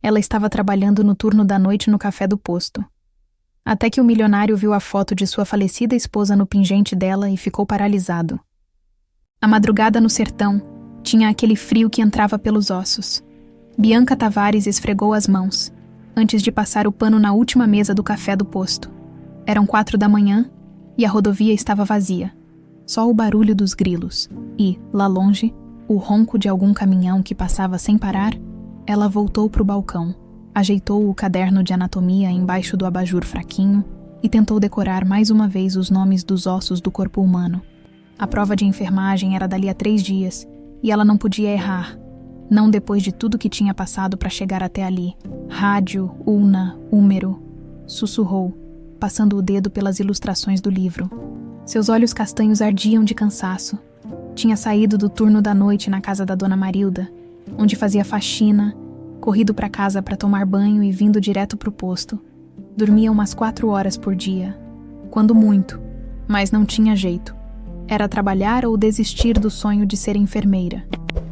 Ela estava trabalhando no turno da noite no café do posto. Até que o milionário viu a foto de sua falecida esposa no pingente dela e ficou paralisado. A madrugada no sertão tinha aquele frio que entrava pelos ossos. Bianca Tavares esfregou as mãos, antes de passar o pano na última mesa do café do posto. Eram 4 da manhã e a rodovia estava vazia. Só o barulho dos grilos e, lá longe, o ronco de algum caminhão que passava sem parar. Ela voltou para o balcão, ajeitou o caderno de anatomia embaixo do abajur fraquinho e tentou decorar mais uma vez os nomes dos ossos do corpo humano. A prova de enfermagem era dali a 3 dias e ela não podia errar. Não depois de tudo que tinha passado para chegar até ali. Rádio, ulna, húmero. Sussurrou, passando o dedo pelas ilustrações do livro. Seus olhos castanhos ardiam de cansaço. Tinha saído do turno da noite na casa da dona Marilda, onde fazia faxina, corrido para casa para tomar banho e vindo direto pro posto. Dormia umas 4 horas por dia, quando muito, mas não tinha jeito. Era trabalhar ou desistir do sonho de ser enfermeira.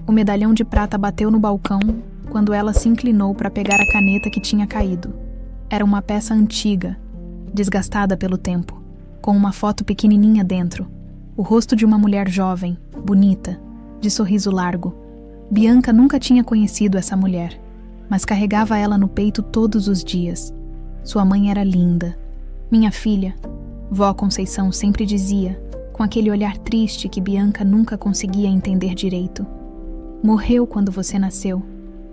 O medalhão de prata bateu no balcão quando ela se inclinou para pegar a caneta que tinha caído. Era uma peça antiga, desgastada pelo tempo, com uma foto pequenininha dentro. O rosto de uma mulher jovem, bonita, de sorriso largo. Bianca nunca tinha conhecido essa mulher, mas carregava ela no peito todos os dias. Sua mãe era linda. Minha filha, vó Conceição sempre dizia, com aquele olhar triste que Bianca nunca conseguia entender direito. Morreu quando você nasceu.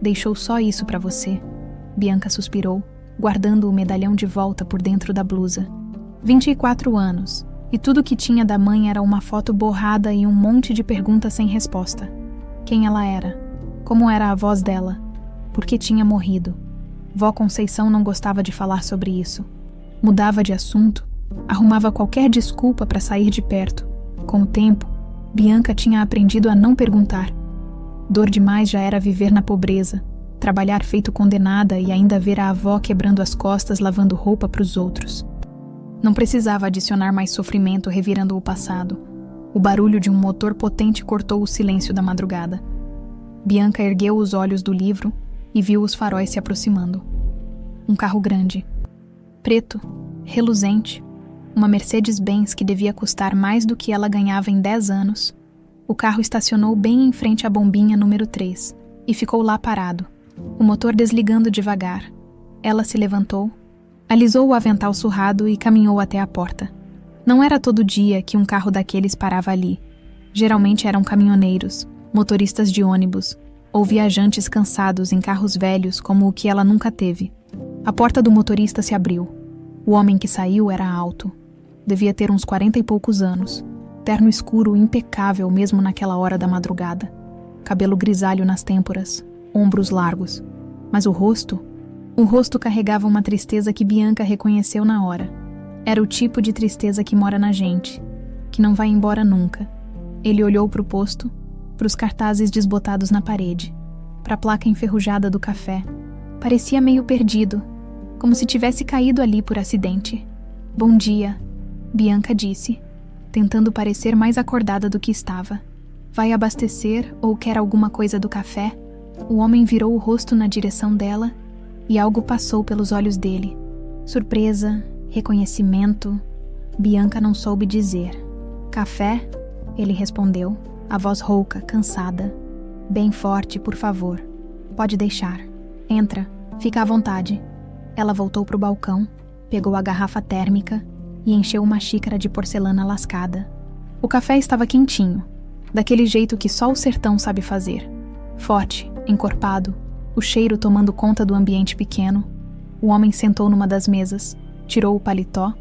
Deixou só isso para você. Bianca suspirou, guardando o medalhão de volta por dentro da blusa. 24 anos, e tudo que tinha da mãe era uma foto borrada e um monte de perguntas sem resposta. Quem ela era? Como era a voz dela? Por que tinha morrido? Vó Conceição não gostava de falar sobre isso. Mudava de assunto, arrumava qualquer desculpa para sair de perto. Com o tempo, Bianca tinha aprendido a não perguntar. Dor demais já era viver na pobreza, trabalhar feito condenada e ainda ver a avó quebrando as costas lavando roupa para os outros. Não precisava adicionar mais sofrimento revirando o passado. O barulho de um motor potente cortou o silêncio da madrugada. Bianca ergueu os olhos do livro e viu os faróis se aproximando. Um carro grande, preto, reluzente, uma Mercedes-Benz que devia custar mais do que ela ganhava em 10 anos. O carro estacionou bem em frente à bombinha número 3 e ficou lá parado, o motor desligando devagar. Ela se levantou, alisou o avental surrado e caminhou até a porta. Não era todo dia que um carro daqueles parava ali. Geralmente eram caminhoneiros, motoristas de ônibus ou viajantes cansados em carros velhos como o que ela nunca teve. A porta do motorista se abriu. O homem que saiu era alto. Devia ter uns 40 e poucos anos. Terno escuro impecável mesmo naquela hora da madrugada. Cabelo grisalho nas têmporas, ombros largos. Mas o rosto carregava uma tristeza que Bianca reconheceu na hora. Era o tipo de tristeza que mora na gente, que não vai embora nunca. Ele olhou para o posto, para os cartazes desbotados na parede, para a placa enferrujada do café. Parecia meio perdido, como se tivesse caído ali por acidente. Bom dia, Bianca disse, tentando parecer mais acordada do que estava. Vai abastecer ou quer alguma coisa do café? O homem virou o rosto na direção dela e algo passou pelos olhos dele. Surpresa, reconhecimento. Bianca não soube dizer. Café? Ele respondeu, a voz rouca, cansada. Bem forte, por favor. Pode deixar. Entra, fica à vontade. Ela voltou para o balcão, pegou a garrafa térmica e encheu uma xícara de porcelana lascada. O café estava quentinho, daquele jeito que só o sertão sabe fazer. Forte, encorpado, o cheiro tomando conta do ambiente pequeno. O homem sentou numa das mesas, tirou o paletó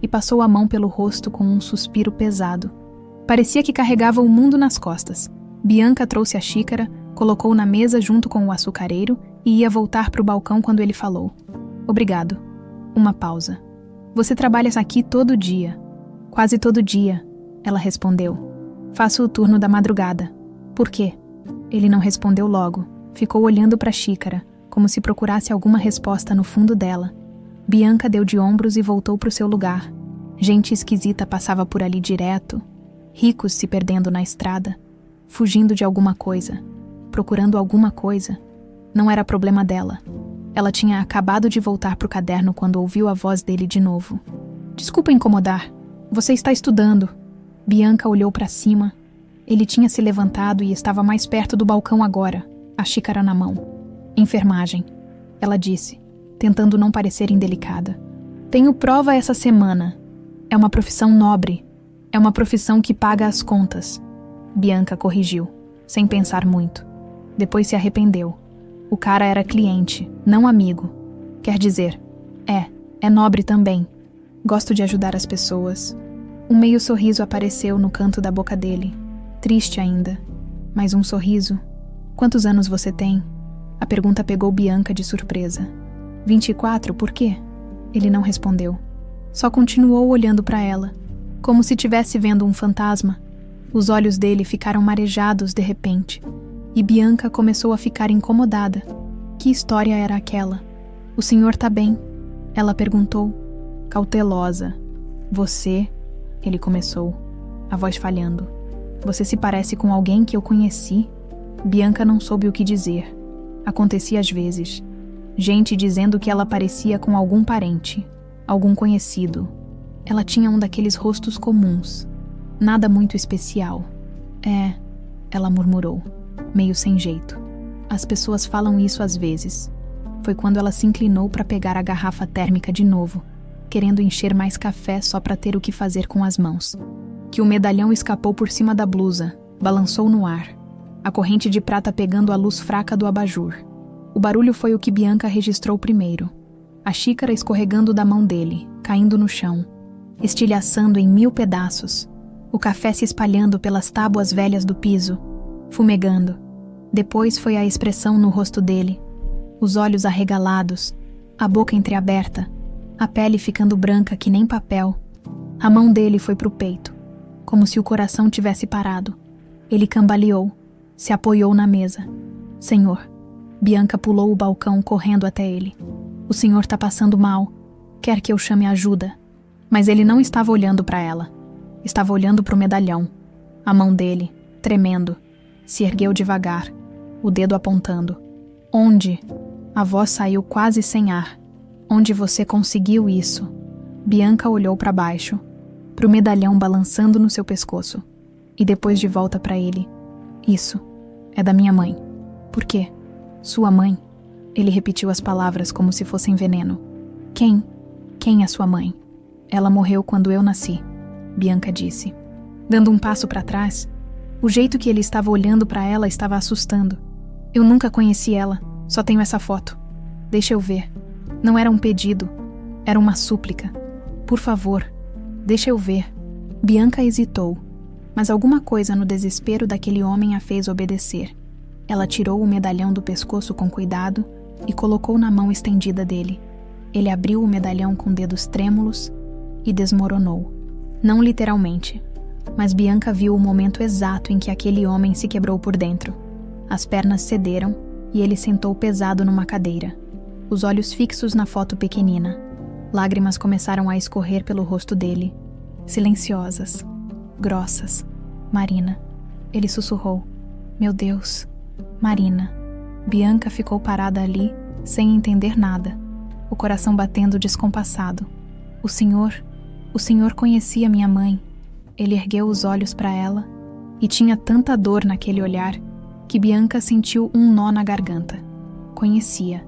e passou a mão pelo rosto com um suspiro pesado. Parecia que carregava o mundo nas costas. Bianca trouxe a xícara, colocou na mesa junto com o açucareiro e ia voltar para o balcão quando ele falou. Obrigado. Uma pausa. Você trabalha aqui todo dia. Quase todo dia, ela respondeu. Faço o turno da madrugada. Por quê? Ele não respondeu logo. Ficou olhando para a xícara, como se procurasse alguma resposta no fundo dela. Bianca deu de ombros e voltou para o seu lugar. Gente esquisita passava por ali direto. Ricos se perdendo na estrada. Fugindo de alguma coisa. Procurando alguma coisa. Não era problema dela. Ela tinha acabado de voltar para o caderno quando ouviu a voz dele de novo. Desculpa incomodar. Você está estudando. Bianca olhou para cima. Ele tinha se levantado e estava mais perto do balcão agora, a xícara na mão. Enfermagem, ela disse, tentando não parecer indelicada. Tenho prova essa semana. É uma profissão nobre. É uma profissão que paga as contas. Bianca corrigiu, sem pensar muito. Depois se arrependeu. O cara era cliente, não amigo. Quer dizer, é nobre também. Gosto de ajudar as pessoas. Um meio sorriso apareceu no canto da boca dele. Triste ainda. Mas um sorriso. Quantos anos você tem? A pergunta pegou Bianca de surpresa. 24, por quê? Ele não respondeu. Só continuou olhando para ela, como se estivesse vendo um fantasma. Os olhos dele ficaram marejados de repente. E Bianca começou a ficar incomodada. Que história era aquela? O senhor tá bem? Ela perguntou, cautelosa. Você? Ele começou, a voz falhando. Você se parece com alguém que eu conheci? Bianca não soube o que dizer. Acontecia às vezes. Gente dizendo que ela parecia com algum parente, algum conhecido. Ela tinha um daqueles rostos comuns. Nada muito especial. Ela murmurou, meio sem jeito. As pessoas falam isso às vezes. Foi quando ela se inclinou para pegar a garrafa térmica de novo, querendo encher mais café só para ter o que fazer com as mãos. Que o medalhão escapou por cima da blusa, balançou no ar, a corrente de prata pegando a luz fraca do abajur. O barulho foi o que Bianca registrou primeiro. A xícara escorregando da mão dele, caindo no chão, estilhaçando em 1000 pedaços. O café se espalhando pelas tábuas velhas do piso, fumegando. Depois foi a expressão no rosto dele, os olhos arregalados, a boca entreaberta, a pele ficando branca que nem papel. A mão dele foi pro peito, como se o coração tivesse parado. Ele cambaleou, se apoiou na mesa. Senhor, Bianca pulou o balcão correndo até ele. O senhor tá passando mal. Quer que eu chame ajuda? Mas ele não estava olhando para ela. Estava olhando pro medalhão. A mão dele, tremendo, se ergueu devagar, o dedo apontando. Onde? A voz saiu quase sem ar. Onde você conseguiu isso? Bianca olhou para baixo, pro medalhão balançando no seu pescoço, e depois de volta para ele. Isso é da minha mãe. Por quê? Sua mãe? Ele repetiu as palavras como se fossem veneno. Quem? Quem é sua mãe? Ela morreu quando eu nasci, Bianca disse. Dando um passo para trás, o jeito que ele estava olhando para ela estava assustando. Eu nunca conheci ela, só tenho essa foto. Deixa eu ver. Não era um pedido, era uma súplica. Por favor, deixa eu ver. Bianca hesitou, mas alguma coisa no desespero daquele homem a fez obedecer. Ela tirou o medalhão do pescoço com cuidado e colocou na mão estendida dele. Ele abriu o medalhão com dedos trêmulos e desmoronou. Não literalmente, mas Bianca viu o momento exato em que aquele homem se quebrou por dentro. As pernas cederam e ele sentou pesado numa cadeira, os olhos fixos na foto pequenina. Lágrimas começaram a escorrer pelo rosto dele, silenciosas, grossas. Marina, ele sussurrou. Meu Deus, Marina. Bianca ficou parada ali, sem entender nada, o coração batendo descompassado. O senhor conhecia minha mãe. Ele ergueu os olhos para ela e tinha tanta dor naquele olhar que Bianca sentiu um nó na garganta. Conhecia.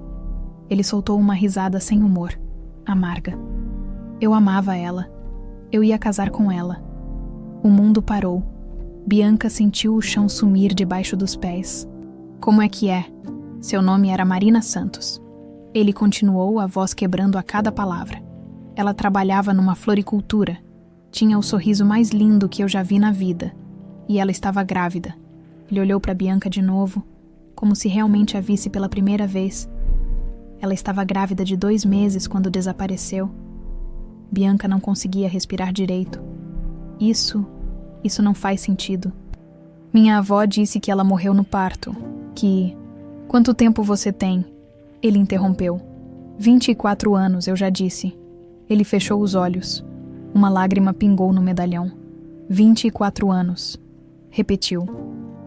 Ele soltou uma risada sem humor, amarga. Eu amava ela. Eu ia casar com ela. O mundo parou. Bianca sentiu o chão sumir debaixo dos pés. Como é que é? Seu nome era Marina Santos. Ele continuou, a voz quebrando a cada palavra. Ela trabalhava numa floricultura. Tinha o sorriso mais lindo que eu já vi na vida. E ela estava grávida. Ele olhou para Bianca de novo, como se realmente a visse pela primeira vez. Ela estava grávida de 2 meses quando desapareceu. Bianca não conseguia respirar direito. Isso não faz sentido. Minha avó disse que ela morreu no parto, que... Quanto tempo você tem? Ele interrompeu. 24 anos, eu já disse. Ele fechou os olhos. Uma lágrima pingou no medalhão. 24 anos. Repetiu.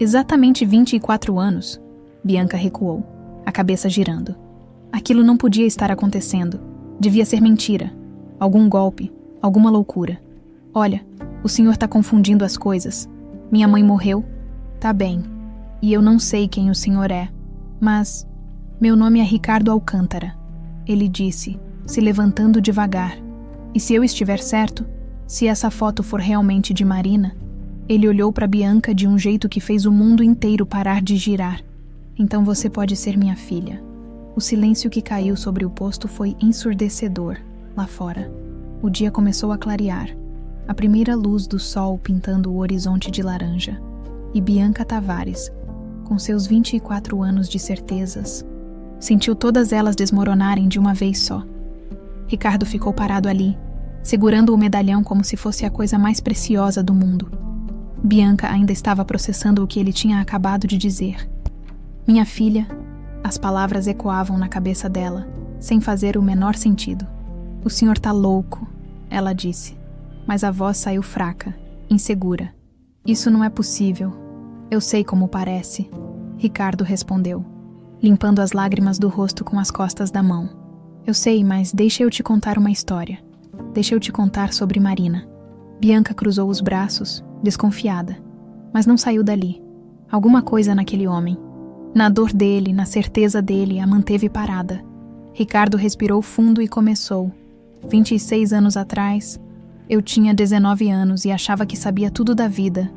Exatamente 24 anos. Bianca recuou, a cabeça girando. Aquilo não podia estar acontecendo. Devia ser mentira. Algum golpe, alguma loucura. Olha, o senhor está confundindo as coisas. Minha mãe morreu? Tá bem. E eu não sei quem o senhor é, mas meu nome é Ricardo Alcântara, ele disse, se levantando devagar. E se eu estiver certo, se essa foto for realmente de Marina, ele olhou para Bianca de um jeito que fez o mundo inteiro parar de girar. Então você pode ser minha filha. O silêncio que caiu sobre o posto foi ensurdecedor, lá fora. O dia começou a clarear, a primeira luz do sol pintando o horizonte de laranja. E Bianca Tavares, com seus 24 anos de certezas, sentiu todas elas desmoronarem de uma vez só. Ricardo ficou parado ali, segurando o medalhão como se fosse a coisa mais preciosa do mundo. Bianca ainda estava processando o que ele tinha acabado de dizer. Minha filha, as palavras ecoavam na cabeça dela, sem fazer o menor sentido. O senhor tá louco, ela disse, mas a voz saiu fraca, insegura. Isso não é possível. Eu sei como parece, Ricardo respondeu, limpando as lágrimas do rosto com as costas da mão. Eu sei, mas deixa eu te contar uma história. Deixa eu te contar sobre Marina. Bianca cruzou os braços, desconfiada, mas não saiu dali. Alguma coisa naquele homem. Na dor dele, na certeza dele, a manteve parada. Ricardo respirou fundo e começou. 26 anos atrás, eu tinha 19 anos e achava que sabia tudo da vida.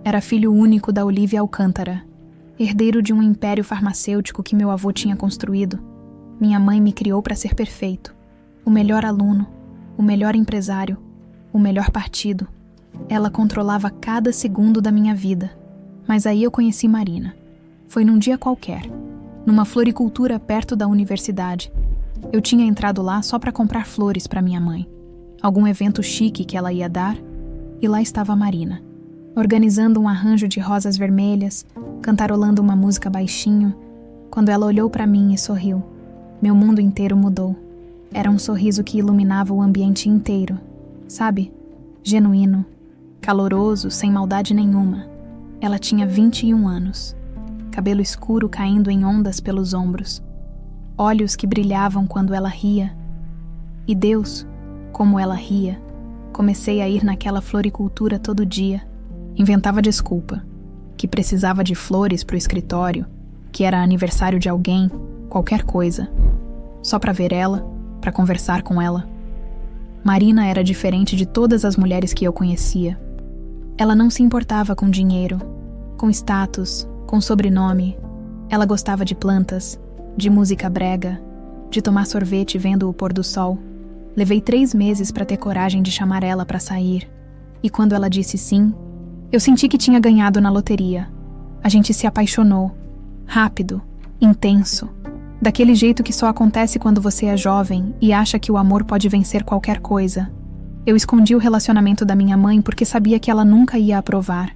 Era filho único da Olívia Alcântara, herdeiro de um império farmacêutico que meu avô tinha construído. Minha mãe me criou para ser perfeito. O melhor aluno, o melhor empresário, o melhor partido. Ela controlava cada segundo da minha vida. Mas aí eu conheci Marina. Foi num dia qualquer, numa floricultura perto da universidade. Eu tinha entrado lá só para comprar flores para minha mãe. Algum evento chique que ela ia dar, e lá estava a Marina, organizando um arranjo de rosas vermelhas, cantarolando uma música baixinho, quando ela olhou para mim e sorriu. Meu mundo inteiro mudou. Era um sorriso que iluminava o ambiente inteiro, sabe? Genuíno, caloroso, sem maldade nenhuma. Ela tinha 21 anos. Cabelo escuro caindo em ondas pelos ombros. Olhos que brilhavam quando ela ria. E Deus, como ela ria. Comecei a ir naquela floricultura todo dia. Inventava desculpa. Que precisava de flores pro escritório, que era aniversário de alguém, qualquer coisa. Só pra ver ela, pra conversar com ela. Marina era diferente de todas as mulheres que eu conhecia. Ela não se importava com dinheiro, com status, com sobrenome. Ela gostava de plantas, de música brega, de tomar sorvete vendo o pôr do sol. Levei 3 meses para ter coragem de chamar ela para sair. E quando ela disse sim, eu senti que tinha ganhado na loteria. A gente se apaixonou. Rápido, intenso. Daquele jeito que só acontece quando você é jovem e acha que o amor pode vencer qualquer coisa. Eu escondi o relacionamento da minha mãe porque sabia que ela nunca ia aprovar.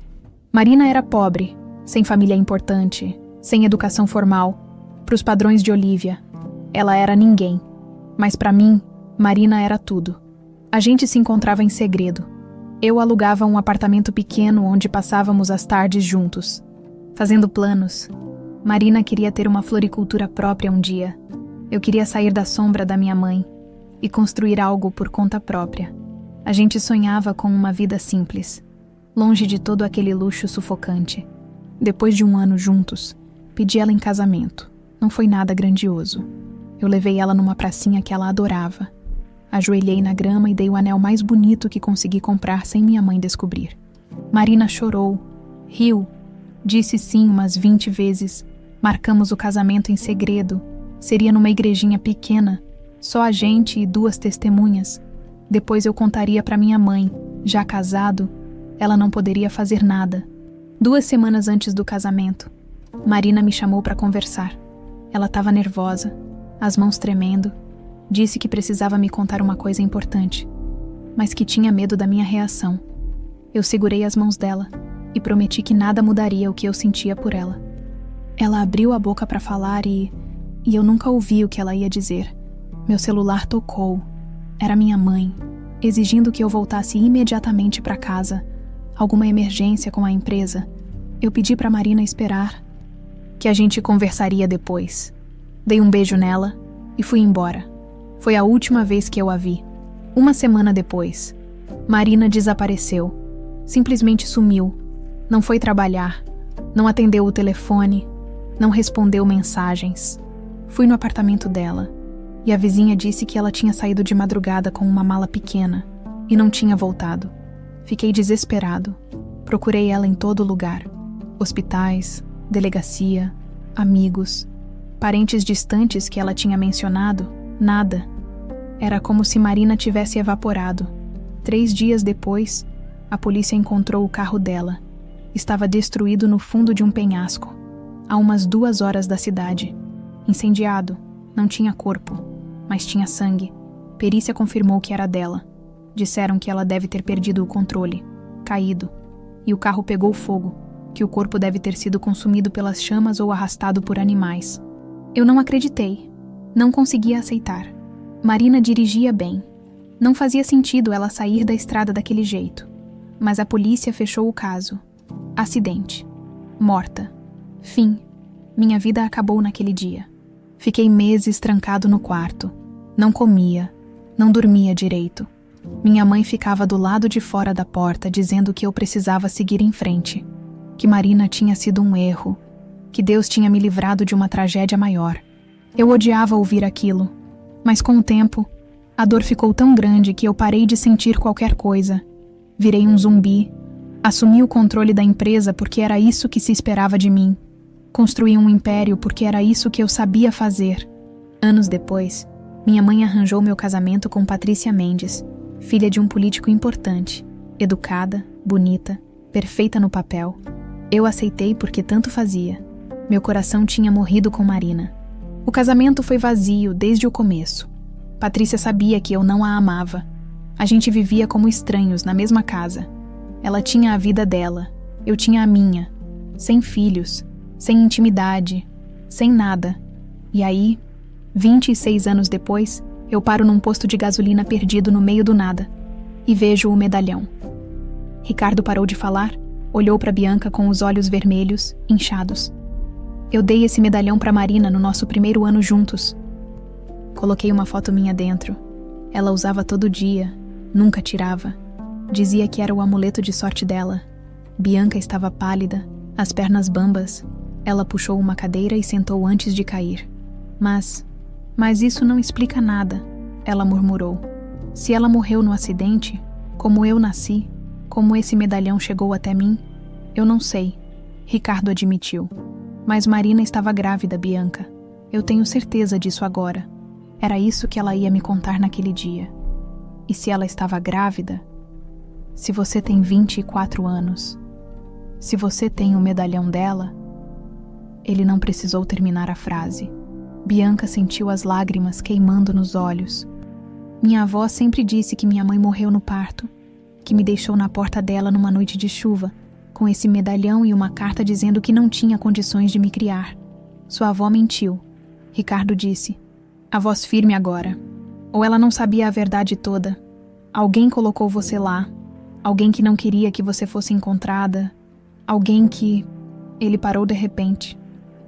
Marina era pobre, sem família importante, sem educação formal, pros padrões de Olívia. Ela era ninguém. Mas para mim, Marina era tudo. A gente se encontrava em segredo. Eu alugava um apartamento pequeno onde passávamos as tardes juntos, fazendo planos. Marina queria ter uma floricultura própria um dia. Eu queria sair da sombra da minha mãe e construir algo por conta própria. A gente sonhava com uma vida simples, longe de todo aquele luxo sufocante. Depois de 1 ano juntos, pedi ela em casamento. Não foi nada grandioso. Eu levei ela numa pracinha que ela adorava. Ajoelhei na grama e dei o anel mais bonito que consegui comprar sem minha mãe descobrir. Marina chorou, riu, disse sim umas 20 vezes. Marcamos o casamento em segredo. Seria numa igrejinha pequena, só a gente e 2 testemunhas. Depois eu contaria para minha mãe, já casado, ela não poderia fazer nada. 2 semanas antes do casamento, Marina me chamou para conversar. Ela estava nervosa, as mãos tremendo. Disse que precisava me contar uma coisa importante, mas que tinha medo da minha reação. Eu segurei as mãos dela e prometi que nada mudaria o que eu sentia por ela. Ela abriu a boca para falar e eu nunca ouvi o que ela ia dizer. Meu celular tocou. Era minha mãe, exigindo que eu voltasse imediatamente para casa. Alguma emergência com a empresa. Eu pedi para Marina esperar, que a gente conversaria depois. Dei um beijo nela e fui embora. Foi a última vez que eu a vi. Uma semana depois, Marina desapareceu. Simplesmente sumiu. Não foi trabalhar. Não atendeu o telefone. Não respondeu mensagens. Fui no apartamento dela e a vizinha disse que ela tinha saído de madrugada com uma mala pequena e não tinha voltado. Fiquei desesperado. Procurei ela em todo lugar. Hospitais, delegacia, amigos, parentes distantes que ela tinha mencionado, nada. Era como se Marina tivesse evaporado. 3 dias depois, a polícia encontrou o carro dela. Estava destruído no fundo de um penhasco, a umas 2 horas da cidade. Incendiado, não tinha corpo, mas tinha sangue. Perícia confirmou que era dela. Disseram que ela deve ter perdido o controle, caído, e o carro pegou fogo, que o corpo deve ter sido consumido pelas chamas ou arrastado por animais. Eu não acreditei. Não conseguia aceitar. Marina dirigia bem. Não fazia sentido ela sair da estrada daquele jeito. Mas a polícia fechou o caso. Acidente. Morta. Fim. Minha vida acabou naquele dia. Fiquei meses trancado no quarto. Não comia. Não dormia direito. Minha mãe ficava do lado de fora da porta dizendo que eu precisava seguir em frente. Que Marina tinha sido um erro. Que Deus tinha me livrado de uma tragédia maior. Eu odiava ouvir aquilo. Mas com o tempo, a dor ficou tão grande que eu parei de sentir qualquer coisa. Virei um zumbi. Assumi o controle da empresa porque era isso que se esperava de mim. Construí um império porque era isso que eu sabia fazer. Anos depois, minha mãe arranjou meu casamento com Patrícia Mendes, filha de um político importante, educada, bonita, perfeita no papel. Eu aceitei porque tanto fazia. Meu coração tinha morrido com Marina. O casamento foi vazio desde o começo. Patrícia sabia que eu não a amava. A gente vivia como estranhos na mesma casa. Ela tinha a vida dela, eu tinha a minha. Sem filhos, sem intimidade, sem nada. E aí, 26 anos depois, eu paro num posto de gasolina perdido no meio do nada e vejo o medalhão. Ricardo parou de falar, olhou para Bianca com os olhos vermelhos, inchados. Eu dei esse medalhão para Marina no nosso primeiro ano juntos. Coloquei uma foto minha dentro. Ela usava todo dia, nunca tirava. Dizia que era o amuleto de sorte dela. Bianca estava pálida, as pernas bambas. Ela puxou uma cadeira e sentou antes de cair. Mas isso não explica nada, ela murmurou. Se ela morreu no acidente, como eu nasci, como esse medalhão chegou até mim, eu não sei, Ricardo admitiu. Mas Marina estava grávida, Bianca. Eu tenho certeza disso agora. Era isso que ela ia me contar naquele dia. E se ela estava grávida? Se você tem 24 anos, se você tem o medalhão dela... Ele não precisou terminar a frase. Bianca sentiu as lágrimas queimando nos olhos. Minha avó sempre disse que minha mãe morreu no parto, que me deixou na porta dela numa noite de chuva, com esse medalhão e uma carta dizendo que não tinha condições de me criar. Sua avó mentiu. Ricardo disse. A voz firme agora. Ou ela não sabia a verdade toda. Alguém colocou você lá. Alguém que não queria que você fosse encontrada. Alguém que... Ele parou de repente,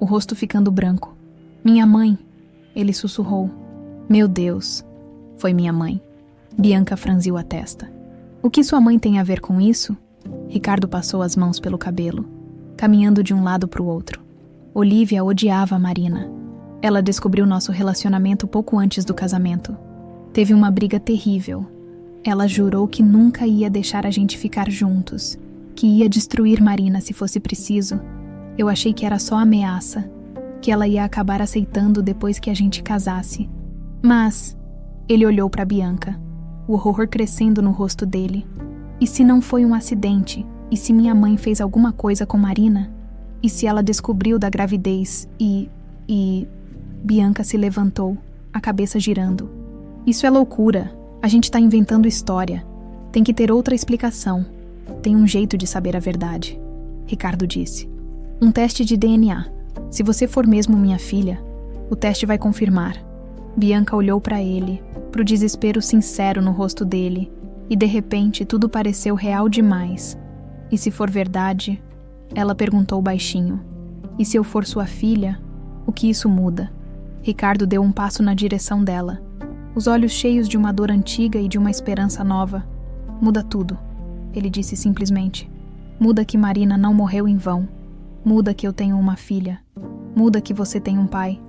o rosto ficando branco. Minha mãe, ele sussurrou. Meu Deus, foi minha mãe. Bianca franziu a testa. O que sua mãe tem a ver com isso? Ricardo passou as mãos pelo cabelo, caminhando de um lado para o outro. Olivia odiava a Marina. Ela descobriu nosso relacionamento pouco antes do casamento. Teve uma briga terrível. Ela jurou que nunca ia deixar a gente ficar juntos, que ia destruir Marina se fosse preciso. Eu achei que era só ameaça, que ela ia acabar aceitando depois que a gente casasse. Mas ele olhou para Bianca, o horror crescendo no rosto dele. E se não foi um acidente? E se minha mãe fez alguma coisa com Marina? E se ela descobriu da gravidez e... Bianca se levantou, a cabeça girando. Isso é loucura. A gente tá inventando história. Tem que ter outra explicação. Tem um jeito de saber a verdade. Ricardo disse. Um teste de DNA. Se você for mesmo minha filha, o teste vai confirmar. Bianca olhou para ele, pro desespero sincero no rosto dele, e de repente tudo pareceu real demais. E se for verdade? Ela perguntou baixinho. E se eu for sua filha, o que isso muda? Ricardo deu um passo na direção dela, os olhos cheios de uma dor antiga e de uma esperança nova. Muda tudo, ele disse simplesmente. Muda que Marina não morreu em vão. Muda que eu tenho uma filha. Muda que você tem um pai.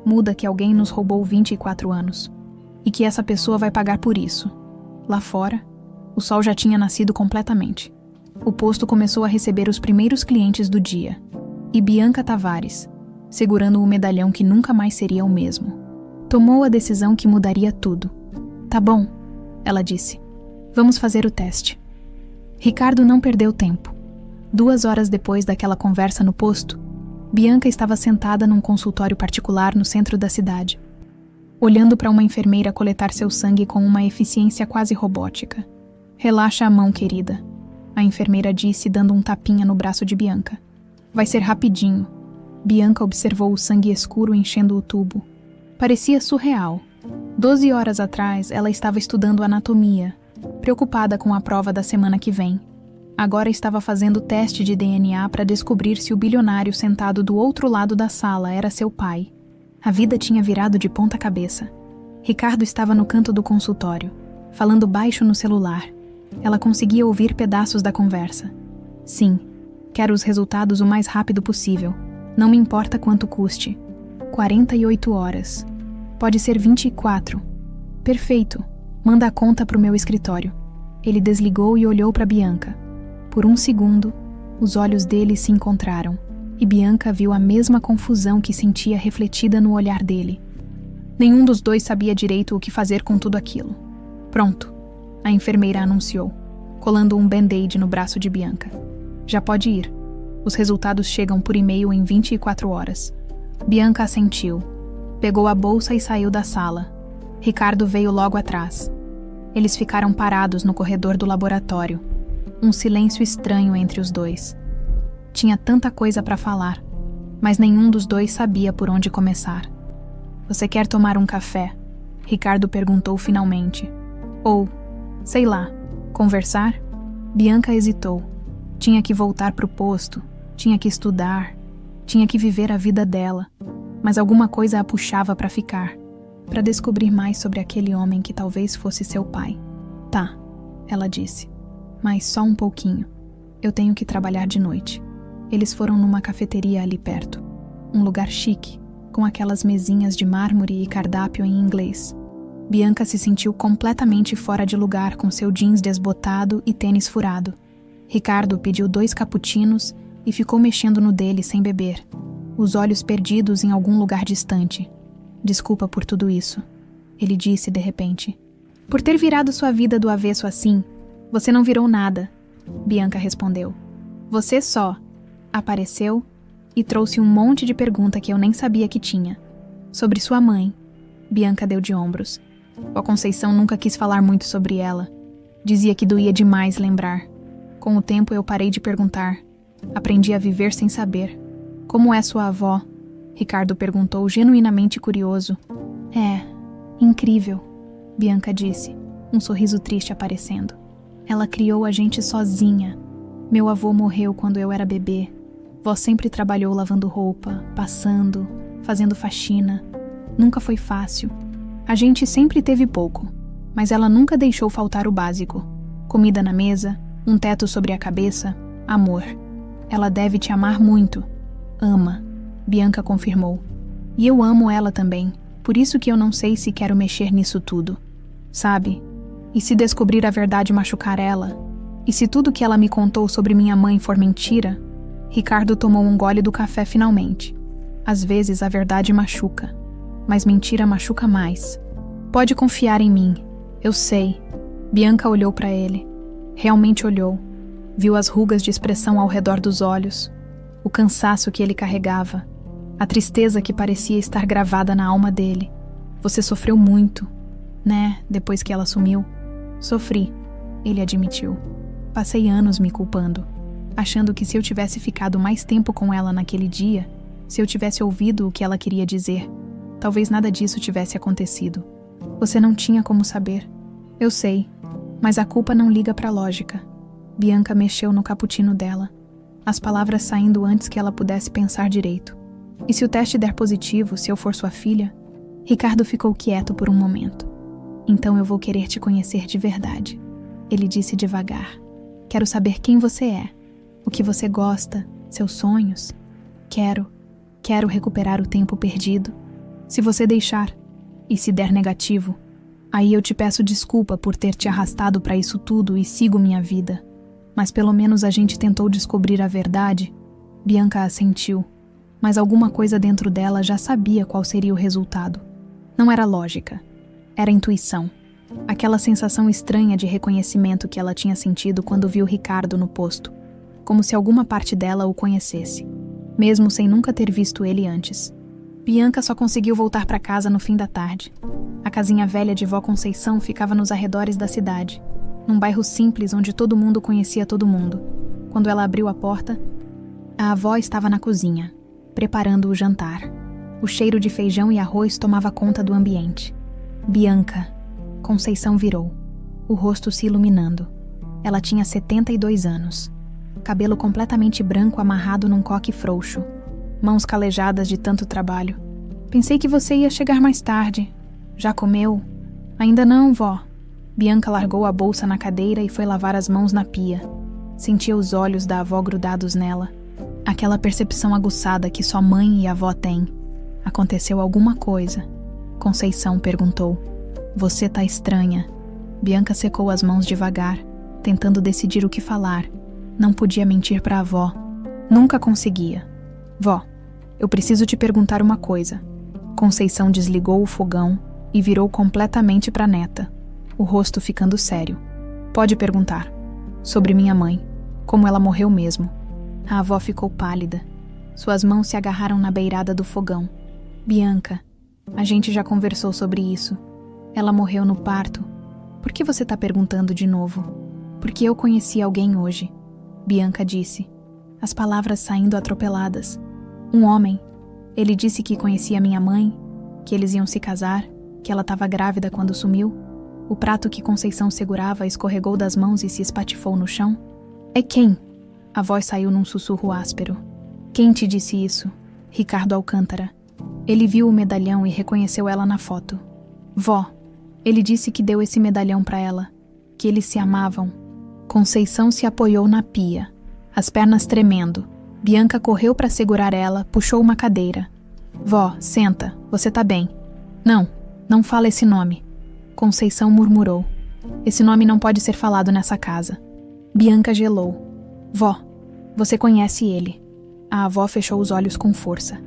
Muda que alguém nos roubou 24 anos. E que essa pessoa vai pagar por isso. Lá fora, o sol já tinha nascido completamente. O posto começou a receber os primeiros clientes do dia. E Bianca Tavares, segurando o medalhão que nunca mais seria o mesmo, tomou a decisão que mudaria tudo. Tá bom, ela disse. Vamos fazer o teste. Ricardo não perdeu tempo. 2 horas depois daquela conversa no posto, Bianca estava sentada num consultório particular no centro da cidade, olhando para uma enfermeira coletar seu sangue com uma eficiência quase robótica. Relaxa a mão, querida, a enfermeira disse, dando um tapinha no braço de Bianca. Vai ser rapidinho. Bianca observou o sangue escuro enchendo o tubo. Parecia surreal. 12 horas atrás, ela estava estudando anatomia, preocupada com a prova da semana que vem. Agora estava fazendo teste de DNA para descobrir se o bilionário sentado do outro lado da sala era seu pai. A vida tinha virado de ponta cabeça. Ricardo estava no canto do consultório, falando baixo no celular. Ela conseguia ouvir pedaços da conversa. Sim, quero os resultados o mais rápido possível. Não me importa quanto custe. 48 horas. Pode ser 24. Perfeito. Manda a conta para o meu escritório. Ele desligou e olhou para Bianca. Por um segundo, os olhos dele se encontraram, e Bianca viu a mesma confusão que sentia refletida no olhar dele. Nenhum dos dois sabia direito o que fazer com tudo aquilo. Pronto, a enfermeira anunciou, colando um band-aid no braço de Bianca. Já pode ir. Os resultados chegam por e-mail em 24 horas. Bianca assentiu. Pegou a bolsa e saiu da sala. Ricardo veio logo atrás. Eles ficaram parados no corredor do laboratório. Um silêncio estranho entre os dois. Tinha tanta coisa para falar, mas nenhum dos dois sabia por onde começar. Você quer tomar um café? Ricardo perguntou finalmente. Ou, sei lá, conversar? Bianca hesitou. Tinha que voltar para o posto, tinha que estudar, tinha que viver a vida dela, mas alguma coisa a puxava para ficar, para descobrir mais sobre aquele homem que talvez fosse seu pai. Tá, ela disse. Mas só um pouquinho. Eu tenho que trabalhar de noite. Eles foram numa cafeteria ali perto. Um lugar chique, com aquelas mesinhas de mármore e cardápio em inglês. Bianca se sentiu completamente fora de lugar com seu jeans desbotado e tênis furado. Ricardo pediu 2 cappuccinos e ficou mexendo no dele sem beber, os olhos perdidos em algum lugar distante. Desculpa por tudo isso, ele disse de repente. Por ter virado sua vida do avesso assim. Você não virou nada, Bianca respondeu. Você só apareceu e trouxe um monte de pergunta que eu nem sabia que tinha. Sobre sua mãe, Bianca deu de ombros. A Conceição nunca quis falar muito sobre ela. Dizia que doía demais lembrar. Com o tempo eu parei de perguntar. Aprendi a viver sem saber. Como é sua avó? Ricardo perguntou, genuinamente curioso. É, incrível, Bianca disse, um sorriso triste aparecendo. Ela criou a gente sozinha. Meu avô morreu quando eu era bebê. Vó sempre trabalhou lavando roupa, passando, fazendo faxina. Nunca foi fácil. A gente sempre teve pouco, mas ela nunca deixou faltar o básico. Comida na mesa, um teto sobre a cabeça, amor. Ela deve te amar muito. Ama, Bianca confirmou. E eu amo ela também, por isso que eu não sei se quero mexer nisso tudo. Sabe? E se descobrir a verdade machucar ela? E se tudo que ela me contou sobre minha mãe for mentira? Ricardo tomou um gole do café finalmente. Às vezes a verdade machuca, mas mentira machuca mais. Pode confiar em mim, eu sei. Bianca olhou para ele. Realmente olhou. Viu as rugas de expressão ao redor dos olhos, o cansaço que ele carregava, a tristeza que parecia estar gravada na alma dele. Você sofreu muito, né, depois que ela sumiu? Sofri, ele admitiu. Passei anos me culpando, achando que se eu tivesse ficado mais tempo com ela naquele dia, se eu tivesse ouvido o que ela queria dizer, talvez nada disso tivesse acontecido. Você não tinha como saber. Eu sei, mas a culpa não liga pra lógica. Bianca mexeu no cappuccino dela, as palavras saindo antes que ela pudesse pensar direito. E se o teste der positivo, se eu for sua filha, Ricardo ficou quieto por um momento. Então eu vou querer te conhecer de verdade. Ele disse devagar. Quero saber quem você é, o que você gosta, seus sonhos. Quero recuperar o tempo perdido. Se você deixar, e se der negativo, aí eu te peço desculpa por ter te arrastado para isso tudo e sigo minha vida. Mas pelo menos a gente tentou descobrir a verdade. Bianca assentiu, mas alguma coisa dentro dela já sabia qual seria o resultado. Não era lógica, era intuição. Aquela sensação estranha de reconhecimento que ela tinha sentido quando viu Ricardo no posto, como se alguma parte dela o conhecesse, mesmo sem nunca ter visto ele antes. Bianca só conseguiu voltar para casa no fim da tarde. A casinha velha de vó Conceição ficava nos arredores da cidade, num bairro simples onde todo mundo conhecia todo mundo. Quando ela abriu a porta, a avó estava na cozinha, preparando o jantar. O cheiro de feijão e arroz tomava conta do ambiente. Bianca. Conceição virou, o rosto se iluminando. Ela tinha 72 anos. Cabelo completamente branco amarrado num coque frouxo. Mãos calejadas de tanto trabalho. Pensei que você ia chegar mais tarde. Já comeu? Ainda não, vó. Bianca largou a bolsa na cadeira e foi lavar as mãos na pia. Sentia os olhos da avó grudados nela. Aquela percepção aguçada que só mãe e avó têm. Aconteceu alguma coisa? Conceição perguntou. Você tá estranha. Bianca secou as mãos devagar, tentando decidir o que falar. Não podia mentir para a avó. Nunca conseguia. Vó, eu preciso te perguntar uma coisa. Conceição desligou o fogão e virou completamente para a neta, o rosto ficando sério. Pode perguntar. Sobre minha mãe. Como ela morreu mesmo. A avó ficou pálida. Suas mãos se agarraram na beirada do fogão. Bianca, a gente já conversou sobre isso. Ela morreu no parto. Por que você tá perguntando de novo? Porque eu conheci alguém hoje. Bianca disse, as palavras saindo atropeladas. Um homem. Ele disse que conhecia minha mãe, que eles iam se casar, que ela estava grávida quando sumiu. O prato que Conceição segurava escorregou das mãos e se espatifou no chão. É quem? A voz saiu num sussurro áspero. Quem te disse isso? Ricardo Alcântara. Ele viu o medalhão e reconheceu ela na foto. Vó. Ele disse que deu esse medalhão para ela, que eles se amavam. Conceição se apoiou na pia, as pernas tremendo. Bianca correu para segurar ela, puxou uma cadeira. Vó, senta, você tá bem. Não fala esse nome. Conceição murmurou. Esse nome não pode ser falado nessa casa. Bianca gelou. Vó, você conhece ele. A avó fechou os olhos com força.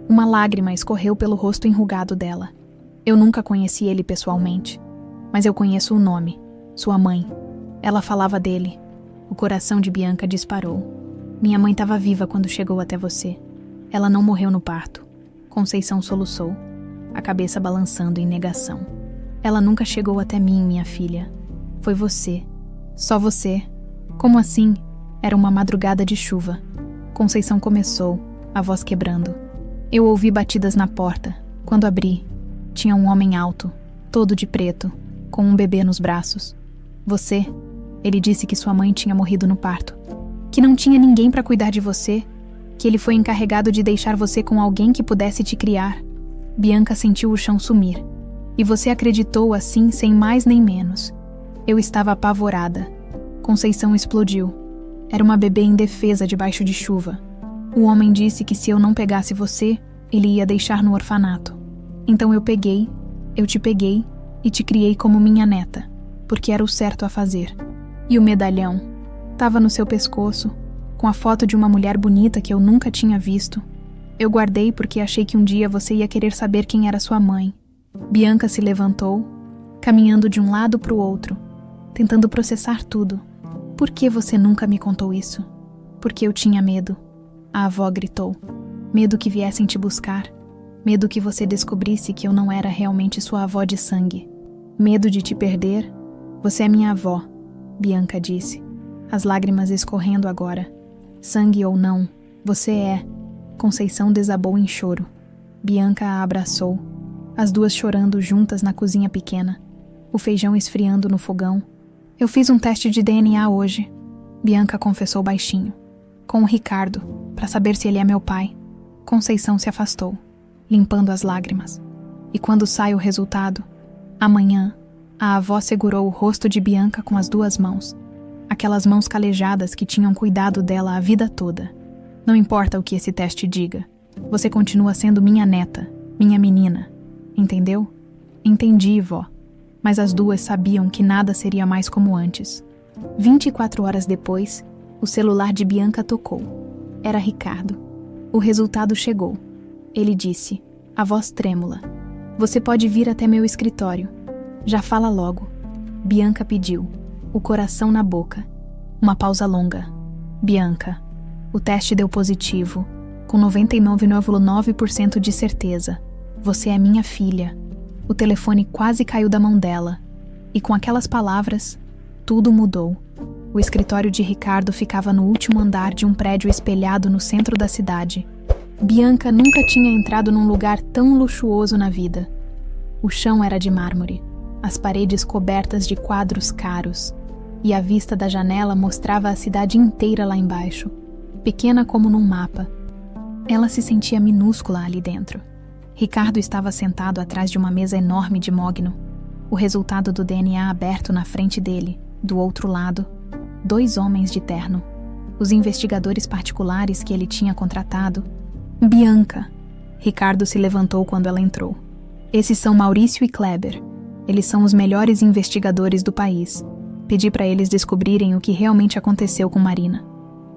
Uma lágrima escorreu pelo rosto enrugado dela. Eu nunca conheci ele pessoalmente, mas eu conheço o nome, sua mãe. Ela falava dele. O coração de Bianca disparou. Minha mãe estava viva quando chegou até você. Ela não morreu no parto. Conceição soluçou, a cabeça balançando em negação. Ela nunca chegou até mim, minha filha. Foi você. Só você. Como assim? Era uma madrugada de chuva. Conceição começou, a voz quebrando. Eu ouvi batidas na porta. Quando abri, tinha um homem alto, todo de preto, com um bebê nos braços. Você? Ele disse que sua mãe tinha morrido no parto. Que não tinha ninguém para cuidar de você. Que ele foi encarregado de deixar você com alguém que pudesse te criar. Bianca sentiu o chão sumir. E você acreditou assim, sem mais nem menos. Eu estava apavorada. Conceição explodiu. Era uma bebê indefesa debaixo de chuva. O homem disse que se eu não pegasse você, ele ia deixar no orfanato. Então eu te peguei e te criei como minha neta, porque era o certo a fazer. E o medalhão estava no seu pescoço, com a foto de uma mulher bonita que eu nunca tinha visto. Eu guardei porque achei que um dia você ia querer saber quem era sua mãe. Bianca se levantou, caminhando de um lado para o outro, tentando processar tudo. Por que você nunca me contou isso? Porque eu tinha medo. A avó gritou. Medo que viessem te buscar. Medo que você descobrisse que eu não era realmente sua avó de sangue. Medo de te perder? Você é minha avó, Bianca disse, as lágrimas escorrendo agora. Sangue ou não, você é. Conceição desabou em choro. Bianca a abraçou, as duas chorando juntas na cozinha pequena, o feijão esfriando no fogão. Eu fiz um teste de DNA hoje, Bianca confessou baixinho, com o Ricardo, para saber se ele é meu pai. Conceição se afastou, limpando as lágrimas. E quando sai o resultado? Amanhã, a avó segurou o rosto de Bianca com as 2 mãos. Aquelas mãos calejadas que tinham cuidado dela a vida toda. Não importa o que esse teste diga. Você continua sendo minha neta, minha menina. Entendeu? Entendi, vó. Mas as 2 sabiam que nada seria mais como antes. 24 horas depois, o celular de Bianca tocou. Era Ricardo. O resultado chegou. Ele disse, a voz trêmula: "Você pode vir até meu escritório. Já fala logo." Bianca pediu, o coração na boca. Uma pausa longa. "Bianca, o teste deu positivo, com 99,9% de certeza. Você é minha filha." O telefone quase caiu da mão dela. E com aquelas palavras, tudo mudou. O escritório de Ricardo ficava no último andar de um prédio espelhado no centro da cidade. Bianca nunca tinha entrado num lugar tão luxuoso na vida. O chão era de mármore, as paredes cobertas de quadros caros, e a vista da janela mostrava a cidade inteira lá embaixo, pequena como num mapa. Ela se sentia minúscula ali dentro. Ricardo estava sentado atrás de uma mesa enorme de mogno, o resultado do DNA aberto na frente dele. Do outro lado, 2 homens de terno, os investigadores particulares que ele tinha contratado. "Bianca." Ricardo se levantou quando ela entrou. "Esses são Maurício e Kleber. Eles são os melhores investigadores do país. Pedi para eles descobrirem o que realmente aconteceu com Marina."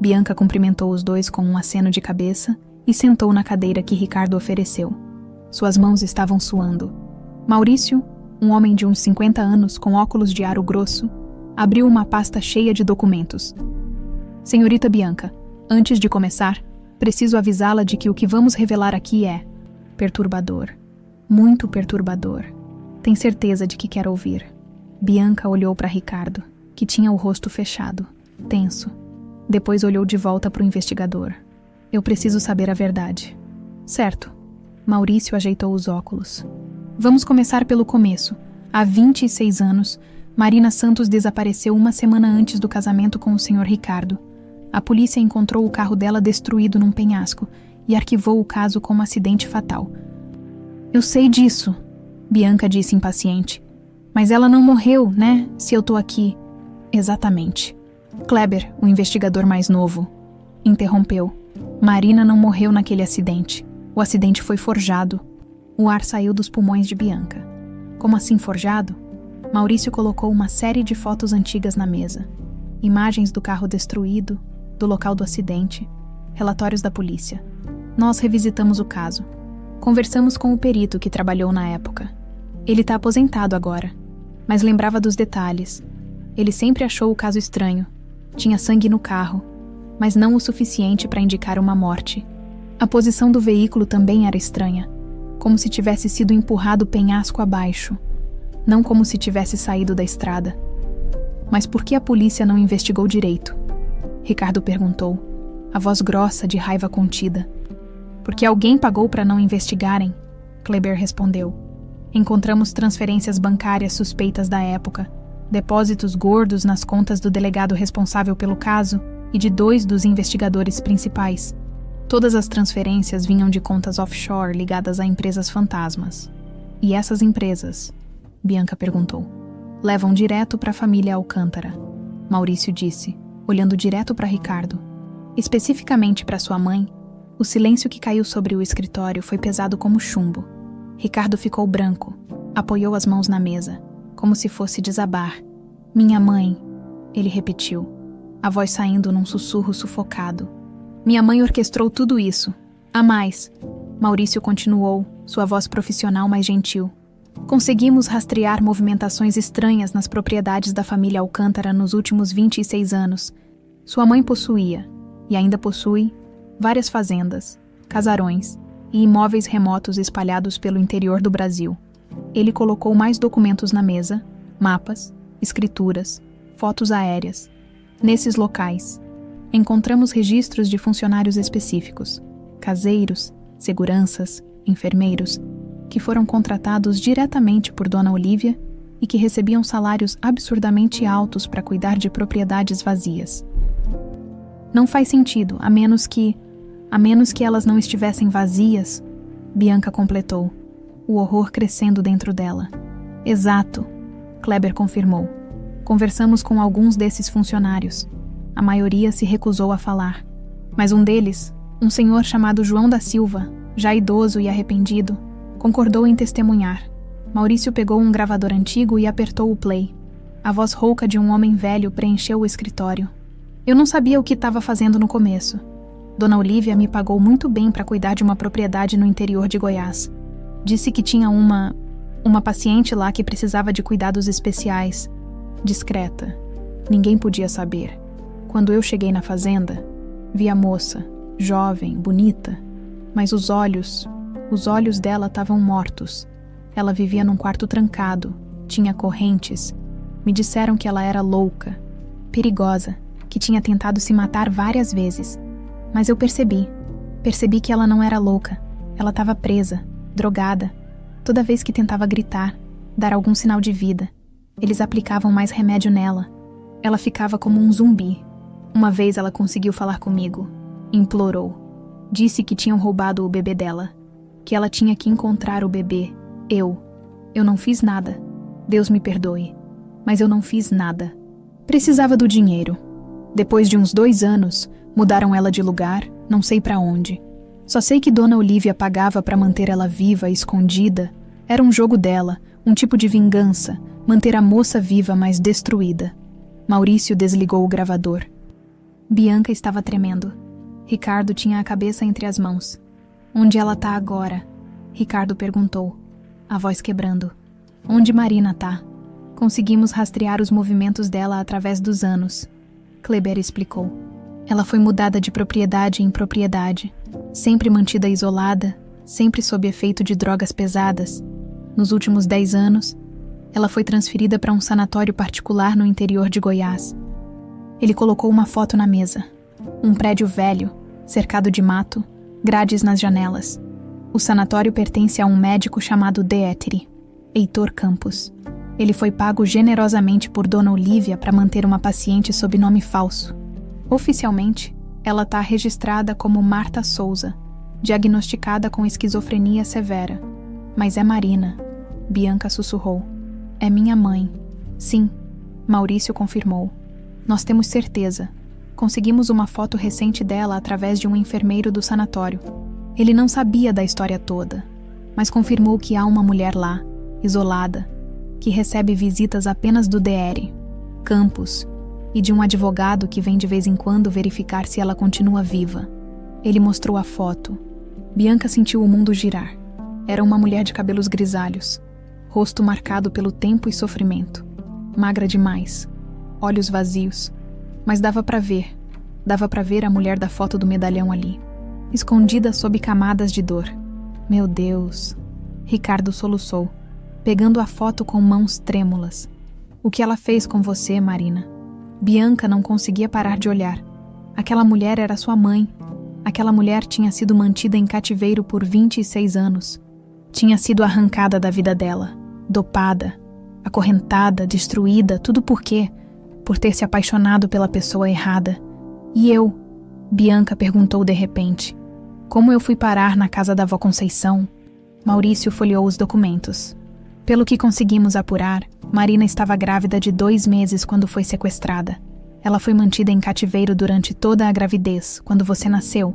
Bianca cumprimentou os 2 com um aceno de cabeça e sentou na cadeira que Ricardo ofereceu. Suas mãos estavam suando. Maurício, um homem de uns 50 anos com óculos de aro grosso, abriu uma pasta cheia de documentos. "Senhorita Bianca, antes de começar, preciso avisá-la de que o que vamos revelar aqui é perturbador. Muito perturbador. Tem certeza de que quer ouvir?" Bianca olhou para Ricardo, que tinha o rosto fechado, tenso. Depois olhou de volta para o investigador. "Eu preciso saber a verdade." "Certo." Maurício ajeitou os óculos. "Vamos começar pelo começo. Há 26 anos, Marina Santos desapareceu uma semana antes do casamento com o Sr. Ricardo. A polícia encontrou o carro dela destruído num penhasco e arquivou o caso como acidente fatal." "Eu sei disso," Bianca disse impaciente. "Mas ela não morreu, né? Se eu tô aqui." "Exatamente." Kleber, o investigador mais novo, interrompeu. "Marina não morreu naquele acidente. O acidente foi forjado." O ar saiu dos pulmões de Bianca. "Como assim forjado?" Maurício colocou uma série de fotos antigas na mesa. Imagens do carro destruído, do local do acidente, relatórios da polícia. Nós revisitamos o caso. Conversamos com o perito que trabalhou na época. Ele está aposentado agora, mas lembrava dos detalhes. Ele sempre achou o caso estranho. Tinha sangue no carro, mas não o suficiente para indicar uma morte. A posição do veículo também era estranha, como se tivesse sido empurrado penhasco abaixo, não como se tivesse saído da estrada. "Mas por que a polícia não investigou direito?" Ricardo perguntou, a voz grossa de raiva contida. "Porque alguém pagou para não investigarem," Kleber respondeu. "Encontramos transferências bancárias suspeitas da época, depósitos gordos nas contas do delegado responsável pelo caso e de 2 dos investigadores principais. Todas as transferências vinham de contas offshore ligadas a empresas fantasmas. E essas empresas?" Bianca perguntou. "Levam direto para a família Alcântara," Maurício disse, olhando direto para Ricardo. Especificamente para sua mãe, o silêncio que caiu sobre o escritório foi pesado como chumbo. Ricardo ficou branco, apoiou as mãos na mesa, como se fosse desabar. "Minha mãe," ele repetiu, a voz saindo num sussurro sufocado. "Minha mãe orquestrou tudo isso. Há mais," Maurício continuou, sua voz profissional mais gentil. "Conseguimos rastrear movimentações estranhas nas propriedades da família Alcântara nos últimos 26 anos. Sua mãe possuía, e ainda possui, várias fazendas, casarões e imóveis remotos espalhados pelo interior do Brasil. Ele colocou mais documentos na mesa, mapas, escrituras, fotos aéreas. Nesses locais, encontramos registros de funcionários específicos, caseiros, seguranças, enfermeiros, que foram contratados diretamente por Dona Olívia e que recebiam salários absurdamente altos para cuidar de propriedades vazias. Não faz sentido, a menos que elas não estivessem vazias," Bianca completou. o horror crescendo dentro dela. Exato, Kleber confirmou. Conversamos com alguns desses funcionários. A maioria se recusou a falar. Mas um deles, um senhor chamado João da Silva, já idoso e arrependido, concordou em testemunhar. Maurício pegou um gravador antigo e apertou o play. A voz rouca de um homem velho preencheu o escritório. Eu não sabia o que estava fazendo no começo. Dona Olívia me pagou muito bem para cuidar de uma propriedade no interior de Goiás. Disse que tinha uma paciente lá que precisava de cuidados especiais. Discreta. Ninguém podia saber. Quando eu cheguei na fazenda, vi a moça, jovem, bonita, mas os olhos dela estavam mortos. Ela vivia num quarto trancado, tinha correntes. Me disseram que ela era louca, perigosa, que tinha tentado se matar várias vezes. Mas eu percebi que ela não era louca. Ela estava presa, drogada. Toda vez que tentava gritar, dar algum sinal de vida, eles aplicavam mais remédio nela. Ela ficava como um zumbi. Uma vez ela conseguiu falar comigo. Implorou. Disse que tinham roubado o bebê dela. Que ela tinha que encontrar o bebê. Eu não fiz nada. Deus me perdoe. Mas eu não fiz nada. Precisava do dinheiro. Depois de uns 2 anos, mudaram ela de lugar, não sei pra onde. Só sei que Dona Olívia pagava pra manter ela viva e escondida. Era um jogo dela, um tipo de vingança, manter a moça viva, mas destruída. Maurício desligou o gravador. Bianca estava tremendo. Ricardo tinha a cabeça entre as mãos. Onde ela tá agora? Ricardo perguntou, a voz quebrando. Onde Marina tá? Conseguimos rastrear os movimentos dela através dos anos. Kleber explicou. Ela foi mudada de propriedade em propriedade, sempre mantida isolada, sempre sob efeito de drogas pesadas. Nos últimos 10 anos, ela foi transferida para um sanatório particular no interior de Goiás. Ele colocou uma foto na mesa. Um prédio velho, cercado de mato, grades nas janelas. O sanatório pertence a um médico chamado Deéteri, Heitor Campos. Ele foi pago generosamente por Dona Olívia para manter uma paciente sob nome falso. Oficialmente, ela está registrada como Marta Souza, diagnosticada com esquizofrenia severa. Mas é Marina, Bianca sussurrou. É minha mãe. Sim, Maurício confirmou. Nós temos certeza. Conseguimos uma foto recente dela através de um enfermeiro do sanatório. Ele não sabia da história toda, mas confirmou que há uma mulher lá, isolada, que recebe visitas apenas do DR, Campos, e de um advogado que vem de vez em quando verificar se ela continua viva. Ele mostrou a foto. Bianca sentiu o mundo girar. Era uma mulher de cabelos grisalhos, rosto marcado pelo tempo e sofrimento. Magra demais, olhos vazios, mas dava para ver a mulher da foto do medalhão ali, escondida sob camadas de dor. Meu Deus, Ricardo soluçou, pegando a foto com mãos trêmulas. O que ela fez com você, Marina? Bianca não conseguia parar de olhar. Aquela mulher era sua mãe. Aquela mulher tinha sido mantida em cativeiro por 26 anos. Tinha sido arrancada da vida dela, dopada, acorrentada, destruída, tudo por quê? Por ter se apaixonado pela pessoa errada. E eu? Bianca perguntou de repente. Como eu fui parar na casa da avó Conceição? Maurício folheou os documentos. Pelo que conseguimos apurar, Marina estava grávida de 2 meses quando foi sequestrada. Ela foi mantida em cativeiro durante toda a gravidez, quando você nasceu.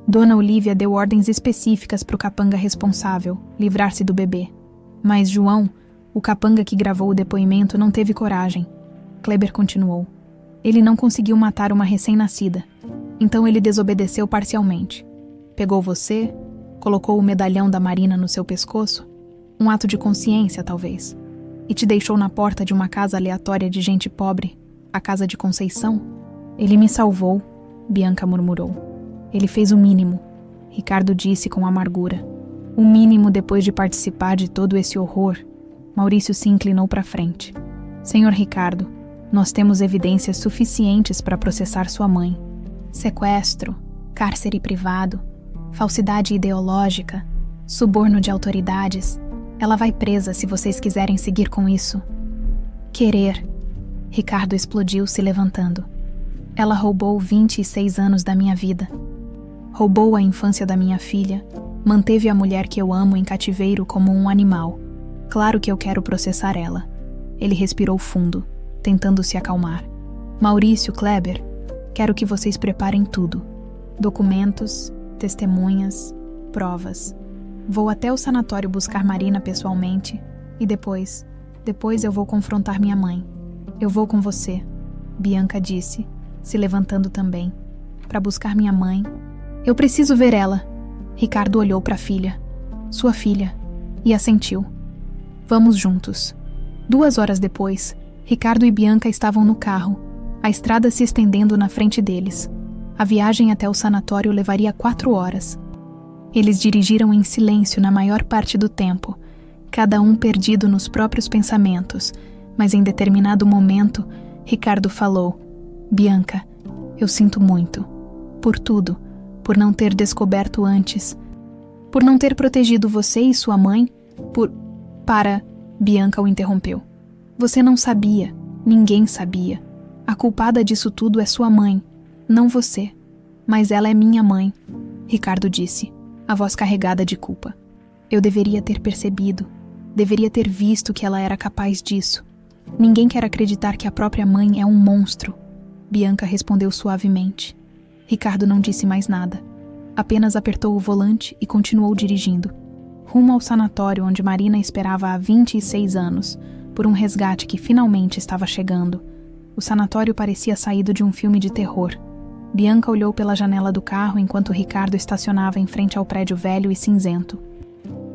Dona Olívia deu ordens específicas para o capanga responsável, livrar-se do bebê. Mas João, o capanga que gravou o depoimento, não teve coragem. Kleber continuou. Ele não conseguiu matar uma recém-nascida. Então ele desobedeceu parcialmente. Pegou você, colocou o medalhão da Marina no seu pescoço, um ato de consciência, talvez, e te deixou na porta de uma casa aleatória de gente pobre, a casa de Conceição. Ele me salvou, Bianca murmurou. Ele fez o mínimo, Ricardo disse com amargura. O mínimo depois de participar de todo esse horror. Maurício se inclinou para frente. Senhor Ricardo, nós temos evidências suficientes para processar sua mãe. Sequestro, cárcere privado, falsidade ideológica, suborno de autoridades. Ela vai presa se vocês quiserem seguir com isso. Querer. Ricardo explodiu, se levantando. Ela roubou 26 anos da minha vida. Roubou a infância da minha filha, Manteve a mulher que eu amo em cativeiro como um animal. Claro que eu quero processar ela. Ele respirou fundo, tentando se acalmar. Maurício, Kleber, quero que vocês preparem tudo. Documentos, testemunhas, provas. Vou até o sanatório buscar Marina pessoalmente e depois eu vou confrontar minha mãe. Eu vou com você, Bianca disse, se levantando também, para buscar minha mãe. Eu preciso ver ela. Ricardo olhou para a filha, sua filha, e assentiu. Vamos juntos. 2 horas depois, Ricardo e Bianca estavam no carro, a estrada se estendendo na frente deles. A viagem até o sanatório levaria 4 horas. Eles dirigiram em silêncio na maior parte do tempo, cada um perdido nos próprios pensamentos, mas em determinado momento, Ricardo falou: Bianca, eu sinto muito. Por tudo, por não ter descoberto antes, por não ter protegido você e sua mãe, Bianca o interrompeu. Você não sabia, ninguém sabia. A culpada disso tudo é sua mãe, não você. Mas ela é minha mãe, Ricardo disse, a voz carregada de culpa. Eu deveria ter percebido, deveria ter visto que ela era capaz disso. Ninguém quer acreditar que a própria mãe é um monstro, Bianca respondeu suavemente. Ricardo não disse mais nada. Apenas apertou o volante e continuou dirigindo, rumo ao sanatório onde Marina esperava há 26 anos, por um resgate que finalmente estava chegando. O sanatório parecia saído de um filme de terror. Bianca olhou pela janela do carro enquanto Ricardo estacionava em frente ao prédio velho e cinzento.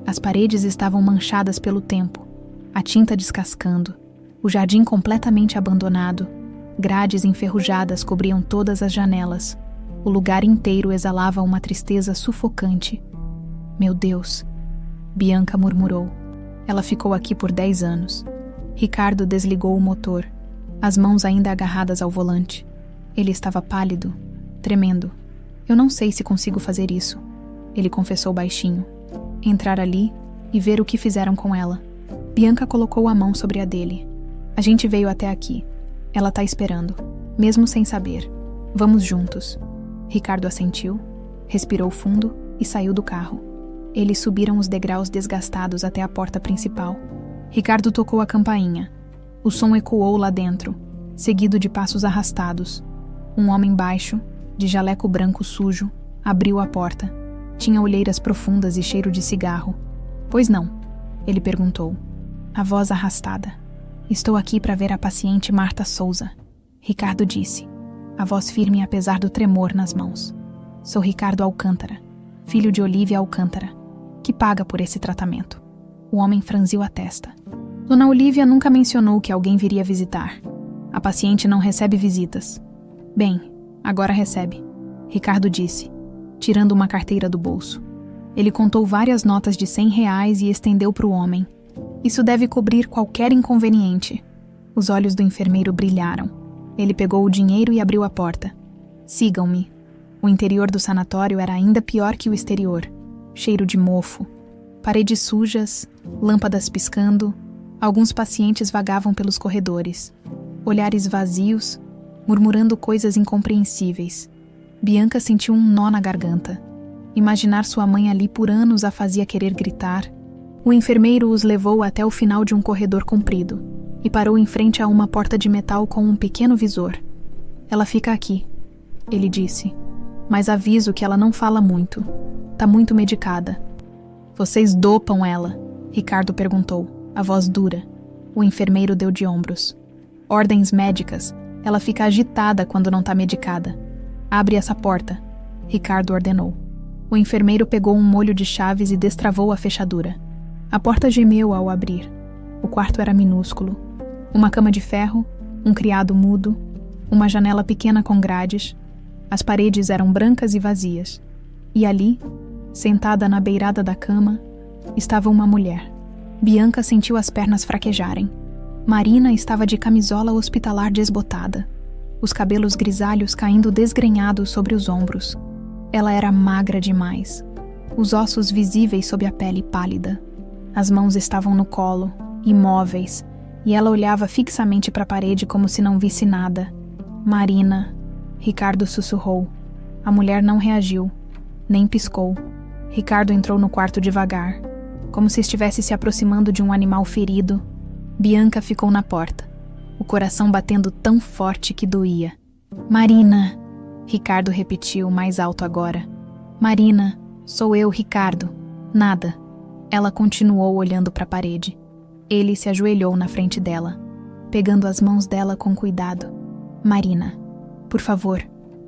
As paredes estavam manchadas pelo tempo, a tinta descascando, o jardim completamente abandonado, grades enferrujadas cobriam todas as janelas. O lugar inteiro exalava uma tristeza sufocante. Meu Deus, Bianca murmurou. Ela ficou aqui por 10 anos. Ricardo desligou o motor, as mãos ainda agarradas ao volante. Ele estava pálido, tremendo. Eu não sei se consigo fazer isso, ele confessou baixinho. Entrar ali e ver o que fizeram com ela. Bianca colocou a mão sobre a dele. A gente veio até aqui. Ela tá esperando, mesmo sem saber. Vamos juntos. Ricardo assentiu, respirou fundo e saiu do carro. Eles subiram os degraus desgastados até a porta principal. Ricardo tocou a campainha. O som ecoou lá dentro, seguido de passos arrastados. Um homem baixo, de jaleco branco sujo, abriu a porta. Tinha olheiras profundas e cheiro de cigarro. Pois não? Ele perguntou. A voz arrastada. Estou aqui para ver a paciente Marta Souza, Ricardo disse, a voz firme apesar do tremor nas mãos. Sou Ricardo Alcântara, filho de Olívia Alcântara, que paga por esse tratamento. O homem franziu a testa. Dona Olívia nunca mencionou que alguém viria visitar. A paciente não recebe visitas. Bem, agora recebe, Ricardo disse, tirando uma carteira do bolso. Ele contou várias notas de R$100 e estendeu para o homem. Isso deve cobrir qualquer inconveniente. Os olhos do enfermeiro brilharam. Ele pegou o dinheiro e abriu a porta. Sigam-me. O interior do sanatório era ainda pior que o exterior. Cheiro de mofo. Paredes sujas, lâmpadas piscando. Alguns pacientes vagavam pelos corredores. Olhares vazios, murmurando coisas incompreensíveis. Bianca sentiu um nó na garganta. Imaginar sua mãe ali por anos a fazia querer gritar. O enfermeiro os levou até o final de um corredor comprido e parou em frente a uma porta de metal com um pequeno visor. Ela fica aqui, ele disse, mas aviso que ela não fala muito. Tá muito medicada. Vocês dopam ela? Ricardo perguntou, a voz dura. O enfermeiro deu de ombros. Ordens médicas. Ela fica agitada quando não tá medicada. Abre essa porta, Ricardo ordenou. O enfermeiro pegou um molho de chaves e destravou a fechadura. A porta gemeu ao abrir. O quarto era minúsculo. Uma cama de ferro, um criado mudo, uma janela pequena com grades. As paredes eram brancas e vazias. E ali, sentada na beirada da cama, estava uma mulher. Bianca sentiu as pernas fraquejarem. Marina estava de camisola hospitalar desbotada, os cabelos grisalhos caindo desgrenhados sobre os ombros. Ela era magra demais, os ossos visíveis sob a pele pálida. As mãos estavam no colo, imóveis, e ela olhava fixamente para a parede como se não visse nada. Marina, Ricardo sussurrou. A mulher não reagiu, nem piscou. Ricardo entrou no quarto devagar, como se estivesse se aproximando de um animal ferido. Bianca ficou na porta, o coração batendo tão forte que doía. Marina, Ricardo repetiu mais alto agora. Marina, sou eu, Ricardo. Nada. Ela continuou olhando para a parede. Ele se ajoelhou na frente dela, pegando as mãos dela com cuidado. Marina, por favor,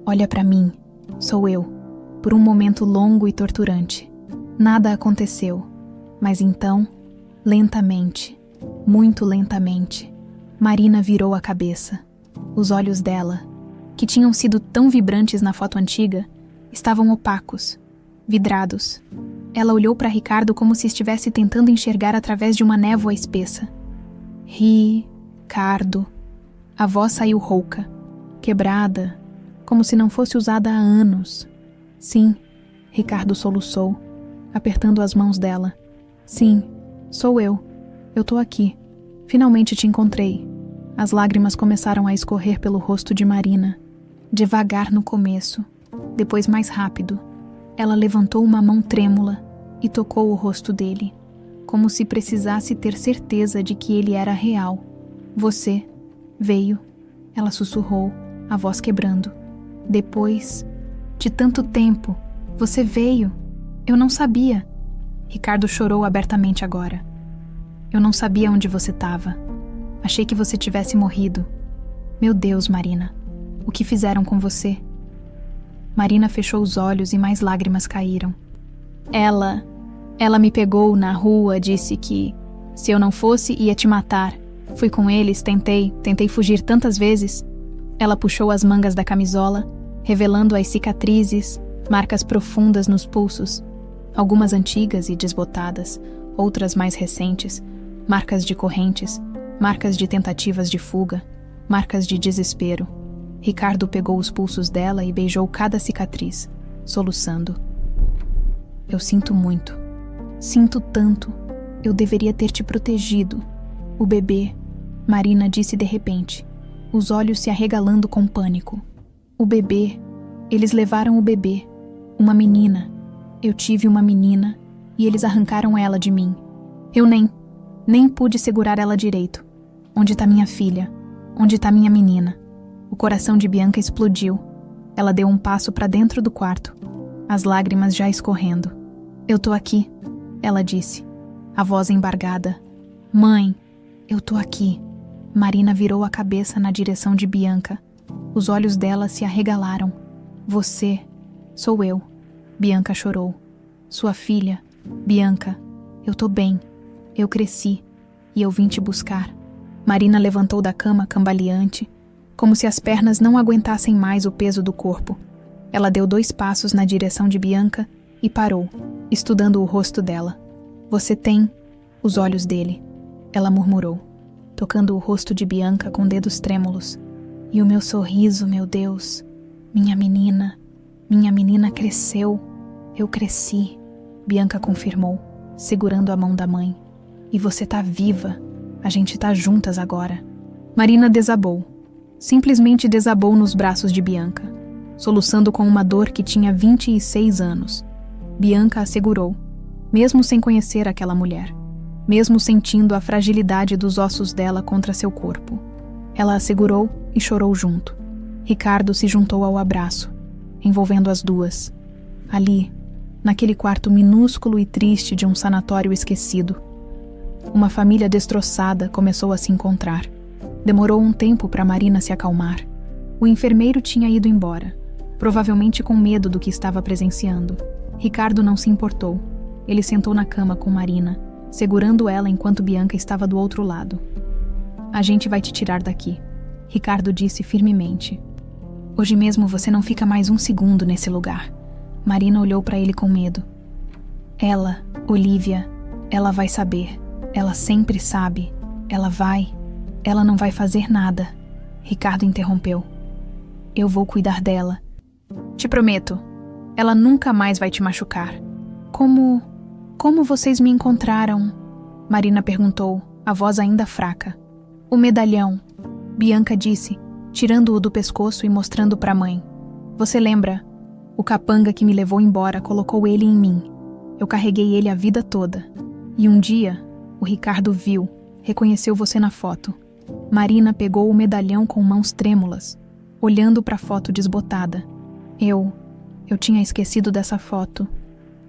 olha para mim. Sou eu. Por um momento longo e torturante. Nada aconteceu, mas então, lentamente, muito lentamente, Marina virou a cabeça. Os olhos dela, que tinham sido tão vibrantes na foto antiga, estavam opacos, vidrados. Ela olhou para Ricardo como se estivesse tentando enxergar através de uma névoa espessa. Ricardo. A voz saiu rouca, quebrada, como se não fosse usada há anos. Sim, Ricardo soluçou, apertando as mãos dela. Sim, sou eu. Eu tô aqui. Finalmente te encontrei. As lágrimas começaram a escorrer pelo rosto de Marina. Devagar no começo, depois mais rápido. Ela levantou uma mão trêmula e tocou o rosto dele, como se precisasse ter certeza de que ele era real. Você veio, ela sussurrou, a voz quebrando. Depois de tanto tempo, você veio. Eu não sabia. Ricardo chorou abertamente agora. Eu não sabia onde você estava. Achei que você tivesse morrido. Meu Deus, Marina. O que fizeram com você? Marina fechou os olhos e mais lágrimas caíram. Ela me pegou na rua, disse que se eu não fosse, ia te matar. Fui com eles, tentei fugir tantas vezes. Ela puxou as mangas da camisola, revelando as cicatrizes, marcas profundas nos pulsos, algumas antigas e desbotadas, outras mais recentes, marcas de correntes, marcas de tentativas de fuga, marcas de desespero. Ricardo pegou os pulsos dela e beijou cada cicatriz, soluçando. Eu sinto muito. Sinto tanto. Eu deveria ter te protegido. O bebê, Marina disse de repente, os olhos se arregalando com pânico. O bebê. Eles levaram o bebê. Uma menina. Eu tive uma menina e eles arrancaram ela de mim. Eu nem pude segurar ela direito. Onde está minha filha? Onde está minha menina? O coração de Bianca explodiu. Ela deu um passo para dentro do quarto, as lágrimas já escorrendo. Eu tô aqui, ela disse, a voz embargada. Mãe, eu tô aqui. Marina virou a cabeça na direção de Bianca. Os olhos dela se arregalaram. Você, sou eu. Bianca chorou. Sua filha, Bianca, eu tô bem. Eu cresci e eu vim te buscar. Marina levantou da cama cambaleante, como se as pernas não aguentassem mais o peso do corpo. Ela deu 2 passos na direção de Bianca e parou, estudando o rosto dela. Você tem os olhos dele, ela murmurou, tocando o rosto de Bianca com dedos trêmulos. E o meu sorriso, meu Deus. Minha menina cresceu. Eu cresci, Bianca confirmou, segurando a mão da mãe. E você tá viva. A gente tá juntas agora. Marina desabou. Simplesmente desabou nos braços de Bianca, soluçando com uma dor que tinha 26 anos. Bianca a segurou, mesmo sem conhecer aquela mulher, mesmo sentindo a fragilidade dos ossos dela contra seu corpo. Ela a segurou e chorou junto. Ricardo se juntou ao abraço, envolvendo as duas. Ali, naquele quarto minúsculo e triste de um sanatório esquecido. Uma família destroçada começou a se encontrar. Demorou um tempo para Marina se acalmar. O enfermeiro tinha ido embora, provavelmente com medo do que estava presenciando. Ricardo não se importou. Ele sentou na cama com Marina, segurando ela enquanto Bianca estava do outro lado. A gente vai te tirar daqui, Ricardo disse firmemente. Hoje mesmo você não fica mais um segundo nesse lugar. Marina olhou para ele com medo. Ela, Olivia, ela vai saber. Ela sempre sabe. Ela não vai fazer nada. Ricardo interrompeu. Eu vou cuidar dela. Te prometo. Ela nunca mais vai te machucar. Como vocês me encontraram? Marina perguntou, a voz ainda fraca. O medalhão, Bianca disse, tirando-o do pescoço e mostrando para a mãe. Você lembra? O capanga que me levou embora colocou ele em mim. Eu carreguei ele a vida toda. E um dia, o Ricardo viu, reconheceu você na foto. Marina pegou o medalhão com mãos trêmulas, olhando para a foto desbotada. Eu tinha esquecido dessa foto.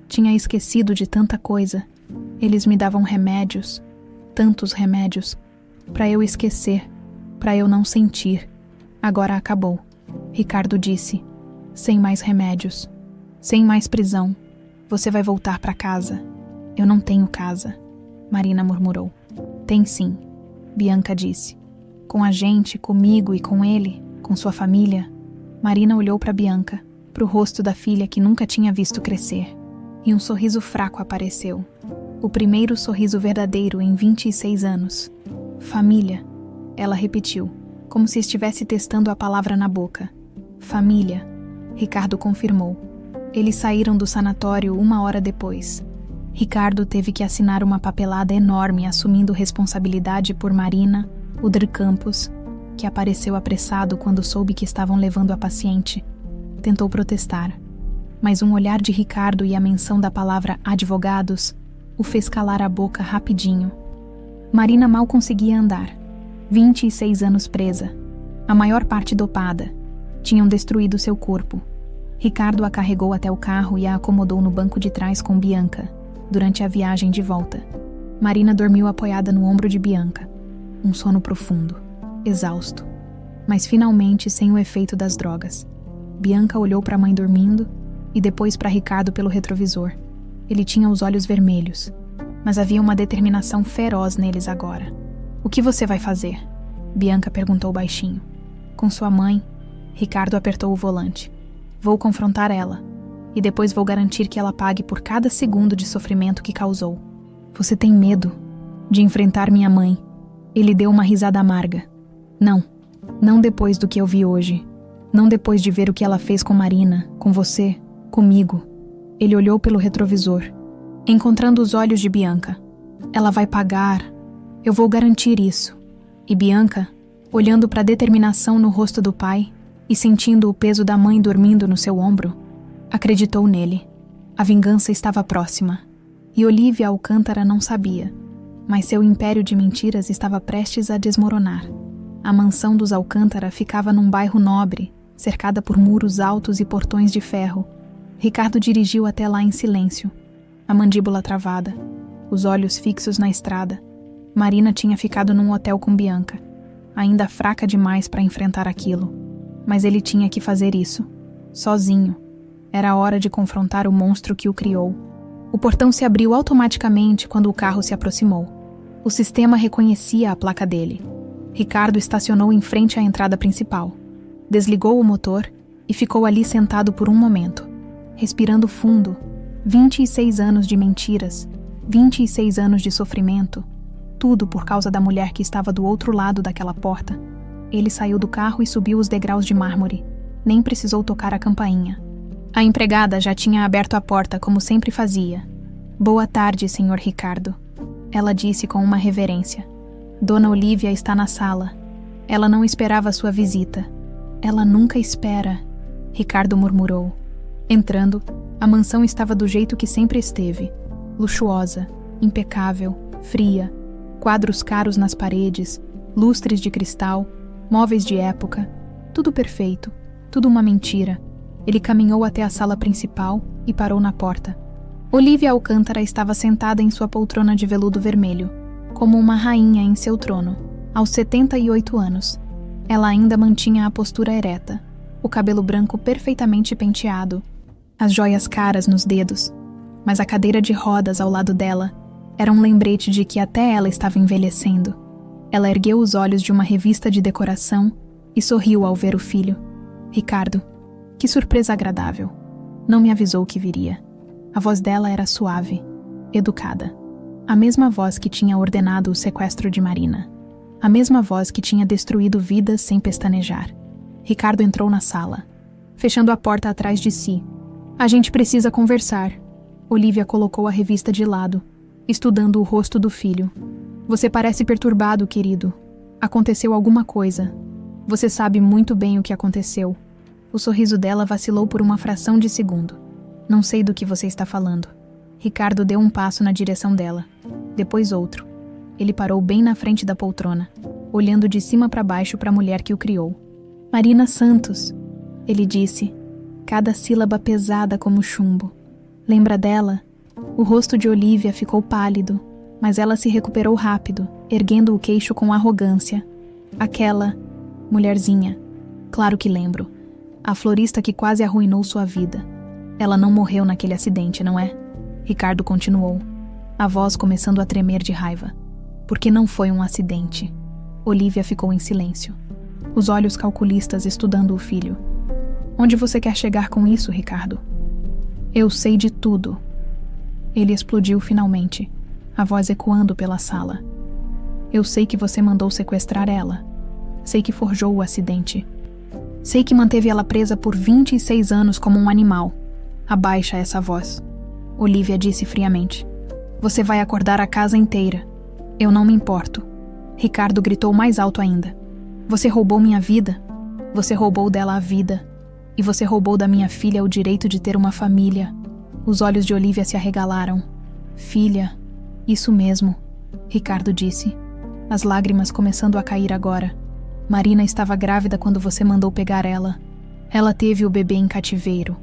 Tinha esquecido de tanta coisa. Eles me davam remédios, tantos remédios, para eu esquecer, para eu não sentir. Agora acabou. Ricardo disse, sem mais remédios, sem mais prisão. Você vai voltar para casa. Eu não tenho casa, Marina murmurou. Tem sim, Bianca disse. Com a gente, comigo e com ele, com sua família. Marina olhou para Bianca, para o rosto da filha que nunca tinha visto crescer. E um sorriso fraco apareceu. O primeiro sorriso verdadeiro em 26 anos. Família, ela repetiu, como se estivesse testando a palavra na boca. Família, Ricardo confirmou. Eles saíram do sanatório 1 hora depois. Ricardo teve que assinar uma papelada enorme assumindo responsabilidade por Marina, Udr Campos, que apareceu apressado quando soube que estavam levando a paciente. Tentou protestar, mas um olhar de Ricardo e a menção da palavra advogados o fez calar a boca rapidinho. Marina mal conseguia andar. 26 anos presa, a maior parte dopada. Tinham destruído seu corpo. Ricardo a carregou até o carro e a acomodou no banco de trás com Bianca, durante a viagem de volta. Marina dormiu apoiada no ombro de Bianca. Um sono profundo, exausto, mas finalmente sem o efeito das drogas. Bianca olhou para a mãe dormindo e depois para Ricardo pelo retrovisor. Ele tinha os olhos vermelhos, mas havia uma determinação feroz neles agora. O que você vai fazer? Bianca perguntou baixinho. Com sua mãe, Ricardo apertou o volante. Vou confrontar ela, e depois vou garantir que ela pague por cada segundo de sofrimento que causou. Você tem medo de enfrentar minha mãe? Ele deu uma risada amarga. Não depois do que eu vi hoje. Não depois de ver o que ela fez com Marina, com você, comigo. Ele olhou pelo retrovisor, encontrando os olhos de Bianca. Ela vai pagar. Eu vou garantir isso. E Bianca, olhando para a determinação no rosto do pai e sentindo o peso da mãe dormindo no seu ombro, acreditou nele. A vingança estava próxima. E Olívia Alcântara não sabia, mas seu império de mentiras estava prestes a desmoronar. A mansão dos Alcântara ficava num bairro nobre, cercada por muros altos e portões de ferro. Ricardo dirigiu até lá em silêncio, a mandíbula travada, os olhos fixos na estrada. Marina tinha ficado num hotel com Bianca, ainda fraca demais para enfrentar aquilo. Mas ele tinha que fazer isso, sozinho. Era hora de confrontar o monstro que o criou. O portão se abriu automaticamente quando o carro se aproximou. O sistema reconhecia a placa dele. Ricardo estacionou em frente à entrada principal. Desligou o motor e ficou ali sentado por um momento, respirando fundo. 26 anos de mentiras, 26 anos de sofrimento, tudo por causa da mulher que estava do outro lado daquela porta. Ele saiu do carro e subiu os degraus de mármore. Nem precisou tocar a campainha. A empregada já tinha aberto a porta como sempre fazia. Boa tarde, Sr. Ricardo. Ela disse com uma reverência. Dona Olívia está na sala. Ela não esperava sua visita. Ela nunca espera, Ricardo murmurou. Entrando, a mansão estava do jeito que sempre esteve. Luxuosa, impecável, fria, quadros caros nas paredes, lustres de cristal, móveis de época, tudo perfeito, tudo uma mentira. Ele caminhou até a sala principal e parou na porta. Olívia Alcântara estava sentada em sua poltrona de veludo vermelho, como uma rainha em seu trono, aos 78 anos. Ela ainda mantinha a postura ereta, o cabelo branco perfeitamente penteado, as joias caras nos dedos, mas a cadeira de rodas ao lado dela era um lembrete de que até ela estava envelhecendo. Ela ergueu os olhos de uma revista de decoração e sorriu ao ver o filho. Ricardo, que surpresa agradável. Não me avisou que viria. A voz dela era suave, educada. A mesma voz que tinha ordenado o sequestro de Marina. A mesma voz que tinha destruído vidas sem pestanejar. Ricardo entrou na sala, fechando a porta atrás de si. A gente precisa conversar. Olívia colocou a revista de lado, estudando o rosto do filho. Você parece perturbado, querido. Aconteceu alguma coisa. Você sabe muito bem o que aconteceu. O sorriso dela vacilou por uma fração de segundo. Não sei do que você está falando. Ricardo deu um passo na direção dela, depois outro. Ele parou bem na frente da poltrona, olhando de cima para baixo para a mulher que o criou. Marina Santos, ele disse, cada sílaba pesada como chumbo. Lembra dela? O rosto de Olivia ficou pálido, mas ela se recuperou rápido, erguendo o queixo com arrogância. Aquela mulherzinha. Claro que lembro. A florista que quase arruinou sua vida. Ela não morreu naquele acidente, não é? Ricardo continuou, a voz começando a tremer de raiva. Porque não foi um acidente. Olivia ficou em silêncio, os olhos calculistas estudando o filho. Onde você quer chegar com isso, Ricardo? Eu sei de tudo. Ele explodiu finalmente, a voz ecoando pela sala. Eu sei que você mandou sequestrar ela. Sei que forjou o acidente. Sei que manteve ela presa por 26 anos como um animal. Abaixa essa voz. Olivia disse friamente. Você vai acordar a casa inteira. Eu não me importo. Ricardo gritou mais alto ainda. Você roubou minha vida. Você roubou dela a vida. E você roubou da minha filha o direito de ter uma família. Os olhos de Olivia se arregalaram. Filha, isso mesmo, Ricardo disse. As lágrimas começando a cair agora. Marina estava grávida quando você mandou pegar ela. Ela teve o bebê em cativeiro.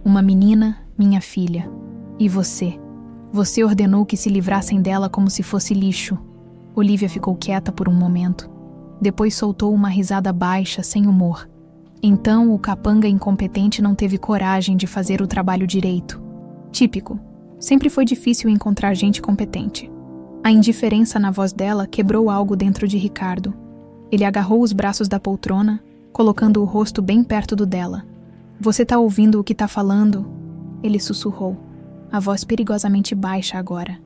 Uma menina, minha filha. E você? Você ordenou que se livrassem dela como se fosse lixo. Olivia ficou quieta por um momento. Depois soltou uma risada baixa, sem humor. Então o capanga incompetente não teve coragem de fazer o trabalho direito. Típico. Sempre foi difícil encontrar gente competente. A indiferença na voz dela quebrou algo dentro de Ricardo. Ele agarrou os braços da poltrona, colocando o rosto bem perto do dela. Você tá ouvindo o que tá falando? Ele sussurrou, a voz perigosamente baixa agora.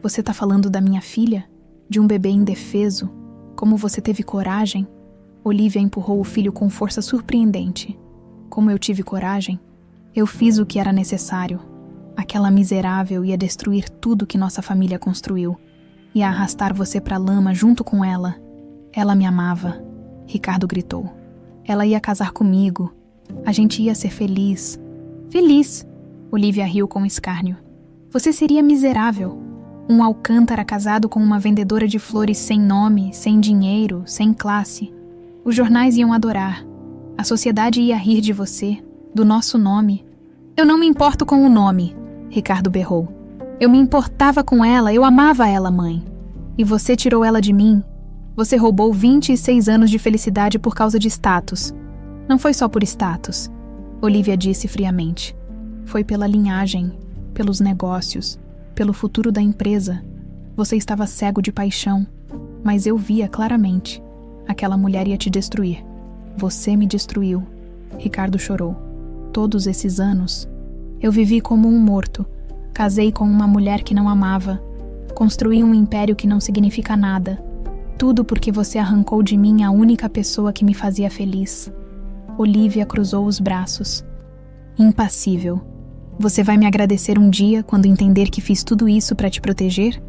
Você tá falando da minha filha? De um bebê indefeso? Como você teve coragem? Olivia empurrou o filho com força surpreendente. Como eu tive coragem? Eu fiz o que era necessário. Aquela miserável ia destruir tudo que nossa família construiu. Ia arrastar você pra lama junto com ela. Ela me amava, Ricardo gritou. Ela ia casar comigo. A gente ia ser feliz. Feliz! Olivia riu com escárnio. Você seria miserável. Um Alcântara casado com uma vendedora de flores sem nome, sem dinheiro, sem classe. Os jornais iam adorar. A sociedade ia rir de você, do nosso nome. Eu não me importo com o nome, Ricardo berrou. Eu me importava com ela, eu amava ela, mãe. E você tirou ela de mim. Você roubou 26 anos de felicidade por causa de status. Não foi só por status, Olivia disse friamente. Foi pela linhagem, pelos negócios, pelo futuro da empresa. Você estava cego de paixão, mas eu via claramente. Aquela mulher ia te destruir. Você me destruiu. Ricardo chorou. Todos esses anos, eu vivi como um morto. Casei com uma mulher que não amava. Construí um império que não significa nada. Tudo porque você arrancou de mim a única pessoa que me fazia feliz. Olivia cruzou os braços. Impassível. Você vai me agradecer um dia quando entender que fiz tudo isso para te proteger?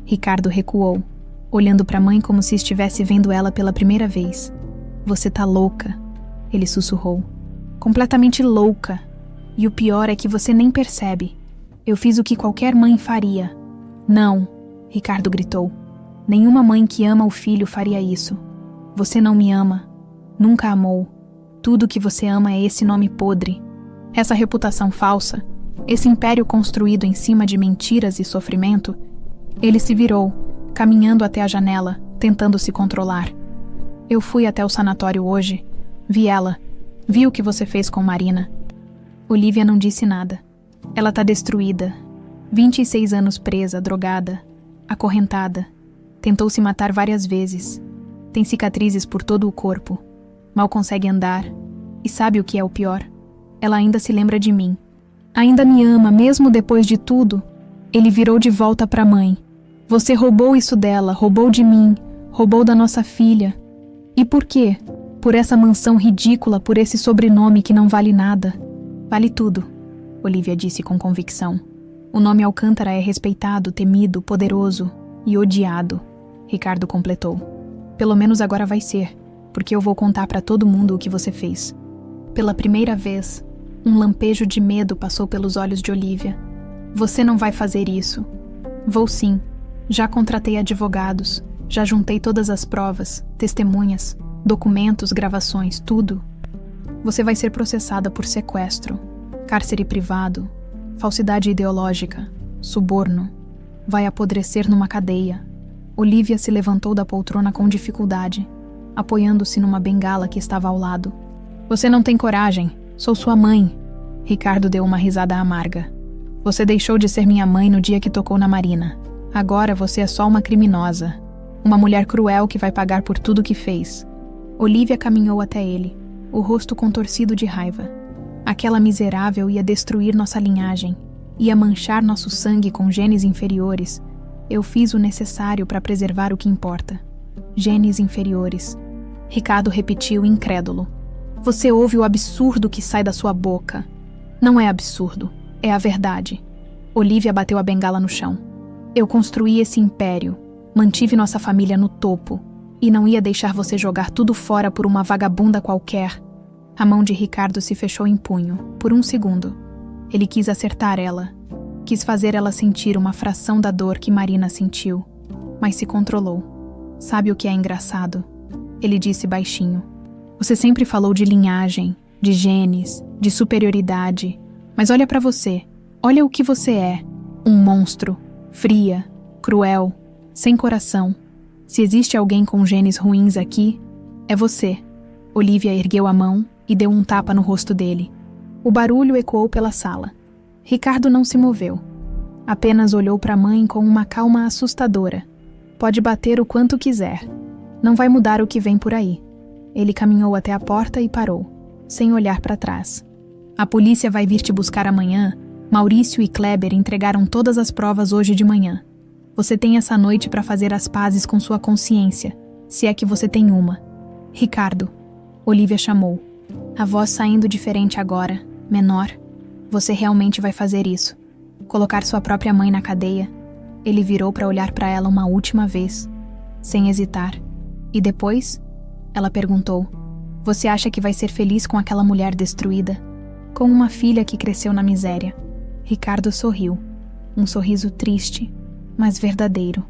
Ricardo recuou, olhando para a mãe como se estivesse vendo ela pela primeira vez. Você tá louca, ele sussurrou. Completamente louca. E o pior é que você nem percebe. Eu fiz o que qualquer mãe faria. Não, Ricardo gritou. Nenhuma mãe que ama o filho faria isso. Você não me ama. Nunca amou. Tudo que você ama é esse nome podre. Essa reputação falsa. Esse império construído em cima de mentiras e sofrimento. Ele se virou, caminhando até a janela, tentando se controlar. Eu fui até o sanatório hoje. Vi ela. Vi o que você fez com Marina. Olivia não disse nada. Ela tá destruída. 26 anos presa, drogada, acorrentada. Tentou se matar várias vezes. Tem cicatrizes por todo o corpo. Mal consegue andar. E sabe o que é o pior? Ela ainda se lembra de mim. Ainda me ama, mesmo depois de tudo. Ele virou de volta pra mãe. Você roubou isso dela, roubou de mim, roubou da nossa filha. E por quê? Por essa mansão ridícula, por esse sobrenome que não vale nada. Vale tudo, Olivia disse com convicção. O nome Alcântara é respeitado, temido, poderoso e odiado, Ricardo completou. Pelo menos agora vai ser, porque eu vou contar pra todo mundo o que você fez. Pela primeira vez, um lampejo de medo passou pelos olhos de Olivia. Você não vai fazer isso. Vou sim. Já contratei advogados. Já juntei todas as provas, testemunhas, documentos, gravações, tudo. Você vai ser processada por sequestro, cárcere privado, falsidade ideológica, suborno. Vai apodrecer numa cadeia. Olivia se levantou da poltrona com dificuldade, apoiando-se numa bengala que estava ao lado. Você não tem coragem. Sou sua mãe. Ricardo deu uma risada amarga. Você deixou de ser minha mãe no dia que tocou na Marina. Agora você é só uma criminosa. Uma mulher cruel que vai pagar por tudo que fez. Olivia caminhou até ele, o rosto contorcido de raiva. Aquela miserável ia destruir nossa linhagem, ia manchar nosso sangue com genes inferiores. Eu fiz o necessário para preservar o que importa. Genes inferiores. Ricardo repetiu incrédulo. Você ouve o absurdo que sai da sua boca. Não é absurdo, é a verdade. Olivia bateu a bengala no chão. Eu construí esse império. Mantive nossa família no topo e não ia deixar você jogar tudo fora por uma vagabunda qualquer. A mão de Ricardo se fechou em punho, por um segundo. Ele quis acertar ela. Quis fazer ela sentir uma fração da dor que Marina sentiu, mas se controlou. Sabe o que é engraçado? Ele disse baixinho. Você sempre falou de linhagem, de genes, de superioridade. Mas olha pra você. Olha o que você é. Um monstro. Fria, cruel, sem coração. Se existe alguém com genes ruins aqui, é você. Olivia ergueu a mão e deu um tapa no rosto dele. O barulho ecoou pela sala. Ricardo não se moveu. Apenas olhou para a mãe com uma calma assustadora. Pode bater o quanto quiser. Não vai mudar o que vem por aí. Ele caminhou até a porta e parou, sem olhar para trás. A polícia vai vir te buscar amanhã. Maurício e Kleber entregaram todas as provas hoje de manhã. Você tem essa noite para fazer as pazes com sua consciência, se é que você tem uma. Ricardo, Olivia chamou. A voz saindo diferente agora, menor. Você realmente vai fazer isso? Colocar sua própria mãe na cadeia? Ele virou para olhar para ela uma última vez, sem hesitar. E depois? Ela perguntou. Você acha que vai ser feliz com aquela mulher destruída? Com uma filha que cresceu na miséria? Ricardo sorriu. Um sorriso triste, mas verdadeiro.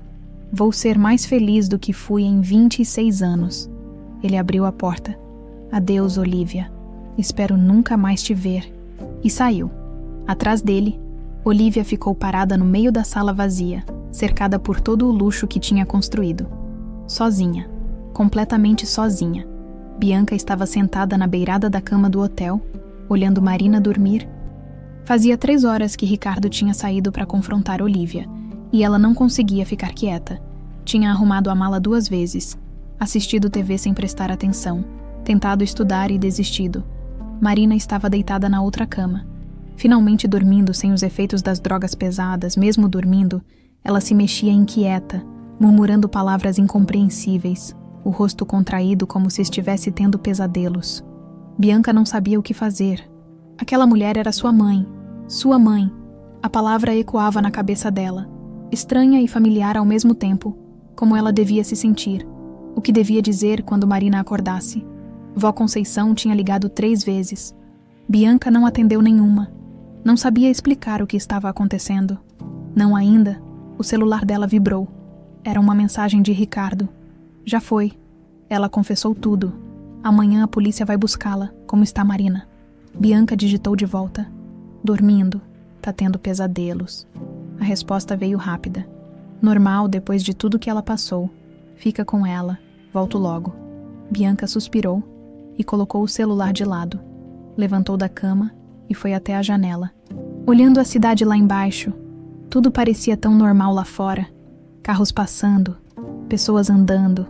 Vou ser mais feliz do que fui em 26 anos. Ele abriu a porta. Adeus, Olivia. Espero nunca mais te ver. E saiu. Atrás dele, Olivia ficou parada no meio da sala vazia, cercada por todo o luxo que tinha construído. Sozinha. Completamente sozinha. Bianca estava sentada na beirada da cama do hotel, olhando Marina dormir. Fazia 3 horas que Ricardo tinha saído para confrontar Olivia, e ela não conseguia ficar quieta. Tinha arrumado a mala 2 vezes, assistido TV sem prestar atenção, tentado estudar e desistido. Marina estava deitada na outra cama. Finalmente dormindo sem os efeitos das drogas pesadas, mesmo dormindo, ela se mexia inquieta, murmurando palavras incompreensíveis, o rosto contraído como se estivesse tendo pesadelos. Bianca não sabia o que fazer. Aquela mulher era sua mãe. Sua mãe. A palavra ecoava na cabeça dela, estranha e familiar ao mesmo tempo, como ela devia se sentir, o que devia dizer quando Marina acordasse. Vó Conceição tinha ligado 3 vezes. Bianca não atendeu nenhuma. Não sabia explicar o que estava acontecendo. Não ainda, o celular dela vibrou. Era uma mensagem de Ricardo. Já foi. Ela confessou tudo. Amanhã a polícia vai buscá-la, como está Marina. Bianca digitou de volta. Dormindo. Tá tendo pesadelos. A resposta veio rápida. Normal depois de tudo que ela passou. Fica com ela. Volto logo. Bianca suspirou e colocou o celular de lado. Levantou da cama e foi até a janela. Olhando a cidade lá embaixo, tudo parecia tão normal lá fora. Carros passando, pessoas andando,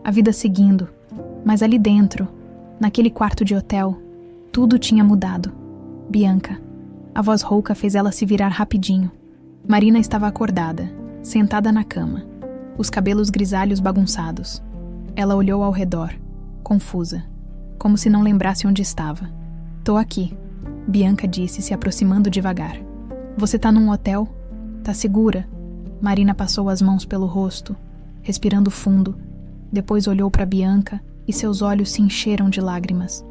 a vida seguindo. Mas ali dentro, naquele quarto de hotel, tudo tinha mudado. Bianca. A voz rouca fez ela se virar rapidinho. Marina estava acordada, sentada na cama, os cabelos grisalhos bagunçados. Ela olhou ao redor, confusa, como se não lembrasse onde estava. Tô aqui, Bianca disse, se aproximando devagar. Você tá num hotel? Tá segura? Marina passou as mãos pelo rosto, respirando fundo. Depois olhou para Bianca e seus olhos se encheram de lágrimas.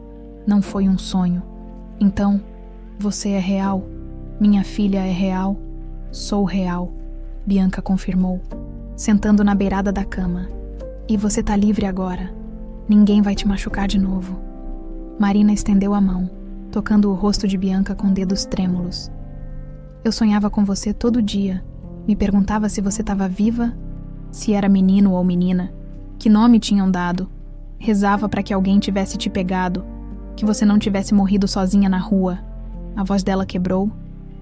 Não foi um sonho. Então, você é real? Minha filha é real? Sou real, Bianca confirmou, sentando na beirada da cama. E você tá livre agora. Ninguém vai te machucar de novo. Marina estendeu a mão, tocando o rosto de Bianca com dedos trêmulos. Eu sonhava com você todo dia. Me perguntava se você estava viva, se era menino ou menina, que nome tinham dado. Rezava para que alguém tivesse te pegado, que você não tivesse morrido sozinha na rua. A voz dela quebrou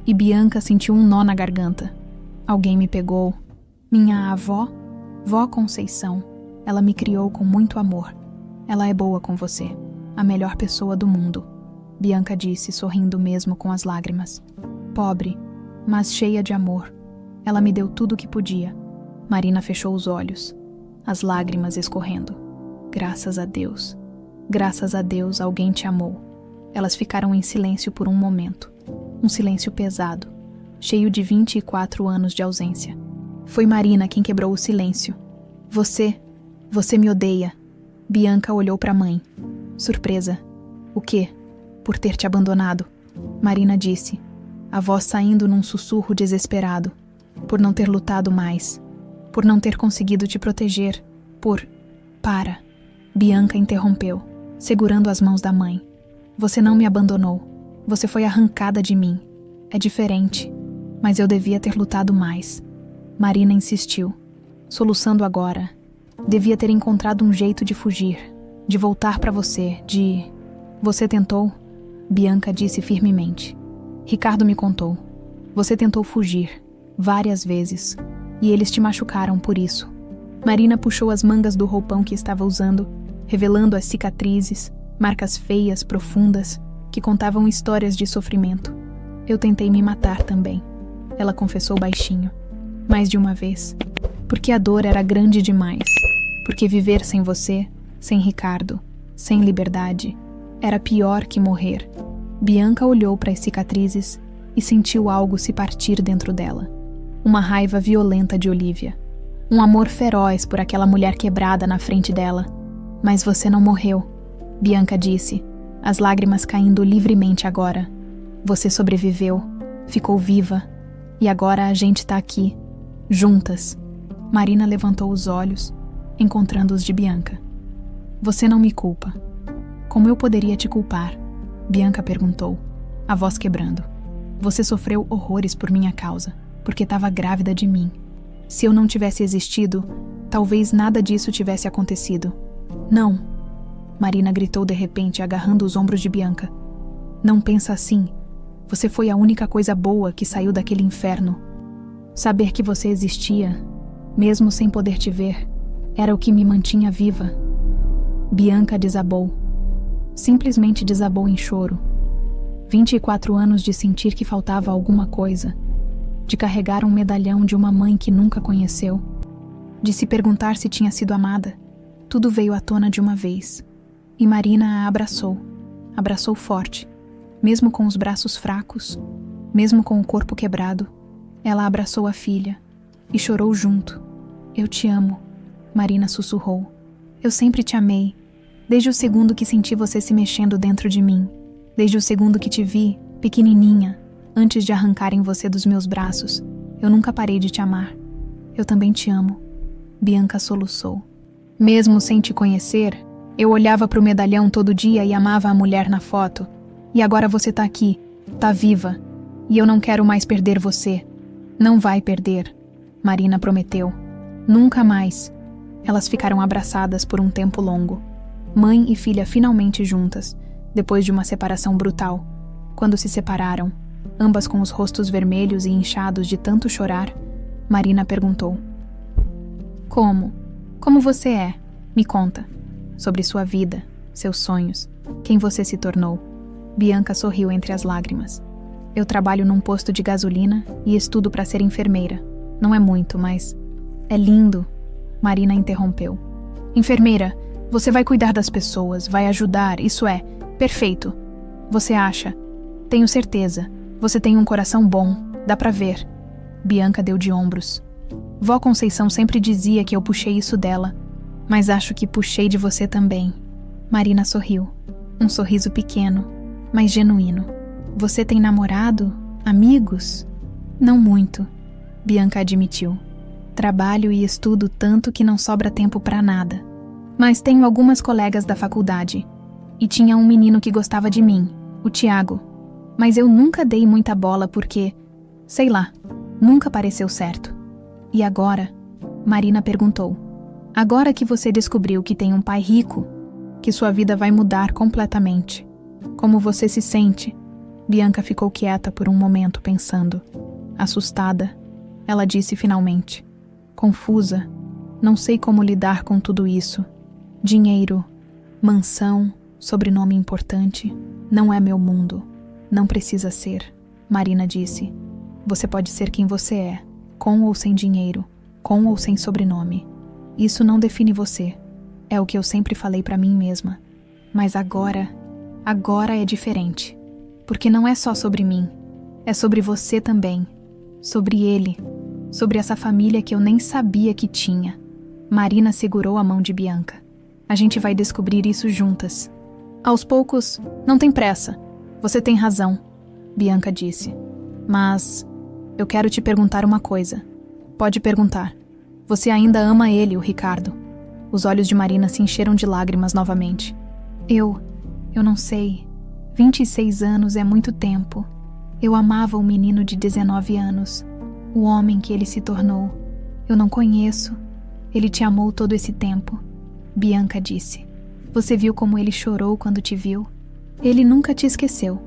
e Bianca sentiu um nó na garganta. Alguém me pegou. Minha avó, Vó Conceição. Ela me criou com muito amor. Ela é boa com você, a melhor pessoa do mundo, Bianca disse, sorrindo mesmo com as lágrimas. Pobre, mas cheia de amor. Ela me deu tudo o que podia. Marina fechou os olhos, as lágrimas escorrendo. Graças a Deus. Graças a Deus alguém te amou. Elas ficaram em silêncio por um momento. Um silêncio pesado, cheio de 24 anos de ausência. Foi Marina quem quebrou o silêncio. Você me odeia. Bianca olhou para a mãe. Surpresa. O quê? Por ter te abandonado. Marina disse, a voz saindo num sussurro desesperado. Por não ter lutado mais. Por não ter conseguido te proteger. Para. Bianca interrompeu, segurando as mãos da mãe. Você não me abandonou. Você foi arrancada de mim. É diferente. Mas eu devia ter lutado mais. Marina insistiu, soluçando agora. Devia ter encontrado um jeito de fugir, de voltar para você, de... Você tentou? Bianca disse firmemente. Ricardo me contou. Você tentou fugir, várias vezes, e eles te machucaram por isso. Marina puxou as mangas do roupão que estava usando, revelando as cicatrizes, marcas feias, profundas, que contavam histórias de sofrimento. Eu tentei me matar também, ela confessou baixinho. Mais de uma vez. Porque a dor era grande demais. Porque viver sem você, sem Ricardo, sem liberdade, era pior que morrer. Bianca olhou para as cicatrizes e sentiu algo se partir dentro dela. Uma raiva violenta de Olivia. Um amor feroz por aquela mulher quebrada na frente dela. Mas você não morreu, Bianca disse, as lágrimas caindo livremente agora. Você sobreviveu, ficou viva, e agora a gente tá aqui, juntas. Marina levantou os olhos, encontrando os de Bianca. Você não me culpa. Como eu poderia te culpar? Bianca perguntou, a voz quebrando. Você sofreu horrores por minha causa, porque estava grávida de mim. Se eu não tivesse existido, talvez nada disso tivesse acontecido. Não! Marina gritou de repente, agarrando os ombros de Bianca. Não pensa assim. Você foi a única coisa boa que saiu daquele inferno. Saber que você existia, mesmo sem poder te ver, era o que me mantinha viva. Bianca desabou. Simplesmente desabou em choro. 24 anos de sentir que faltava alguma coisa, de carregar um medalhão de uma mãe que nunca conheceu, de se perguntar se tinha sido amada. Tudo veio à tona de uma vez. E Marina a abraçou forte, mesmo com os braços fracos, mesmo com o corpo quebrado. Ela abraçou a filha e chorou junto. Eu te amo, Marina sussurrou. Eu sempre te amei, desde o segundo que senti você se mexendo dentro de mim, desde o segundo que te vi, pequenininha, antes de arrancarem você dos meus braços. Eu nunca parei de te amar. Eu também te amo, Bianca soluçou. Mesmo sem te conhecer, eu olhava para o medalhão todo dia e amava a mulher na foto. E agora você tá aqui, tá viva, e eu não quero mais perder você. Não vai perder, Marina prometeu. Nunca mais. Elas ficaram abraçadas por um tempo longo. Mãe e filha finalmente juntas, depois de uma separação brutal. Quando se separaram, ambas com os rostos vermelhos e inchados de tanto chorar, Marina perguntou. Como você é? Me conta. Sobre sua vida, seus sonhos, quem você se tornou. Bianca sorriu entre as lágrimas. Eu trabalho num posto de gasolina e estudo para ser enfermeira. Não é muito, mas... É lindo. Marina interrompeu. Enfermeira, você vai cuidar das pessoas, vai ajudar, isso é, perfeito. Você acha? Tenho certeza. Você tem um coração bom, dá pra ver. Bianca deu de ombros. Vó Conceição sempre dizia que eu puxei isso dela, mas acho que puxei de você também. Marina sorriu. Um sorriso pequeno, mas genuíno. Você tem namorado? Amigos? Não muito. Bianca admitiu. Trabalho e estudo tanto que não sobra tempo para nada. Mas tenho algumas colegas da faculdade. E tinha um menino que gostava de mim, o Tiago. Mas eu nunca dei muita bola porque, sei lá, nunca pareceu certo. E agora? Marina perguntou. Agora que você descobriu que tem um pai rico, que sua vida vai mudar completamente. Como você se sente? Bianca ficou quieta por um momento pensando. Assustada, ela disse finalmente. Confusa, não sei como lidar com tudo isso. Dinheiro, mansão, sobrenome importante, não é meu mundo. Não precisa ser, Marina disse. Você pode ser quem você é, com ou sem dinheiro, com ou sem sobrenome. Isso não define você. É o que eu sempre falei pra mim mesma. Mas agora é diferente. Porque não é só sobre mim. É sobre você também. Sobre ele. Sobre essa família que eu nem sabia que tinha. Marina segurou a mão de Bianca. A gente vai descobrir isso juntas. Aos poucos, não tem pressa. Você tem razão, Bianca disse. Mas eu quero te perguntar uma coisa. Pode perguntar. Você ainda ama ele, o Ricardo? Os olhos de Marina se encheram de lágrimas novamente. Eu não sei. 26 anos é muito tempo. Eu amava o menino de 19 anos. O homem que ele se tornou. Eu não conheço. Ele te amou todo esse tempo. Bianca disse. Você viu como ele chorou quando te viu? Ele nunca te esqueceu.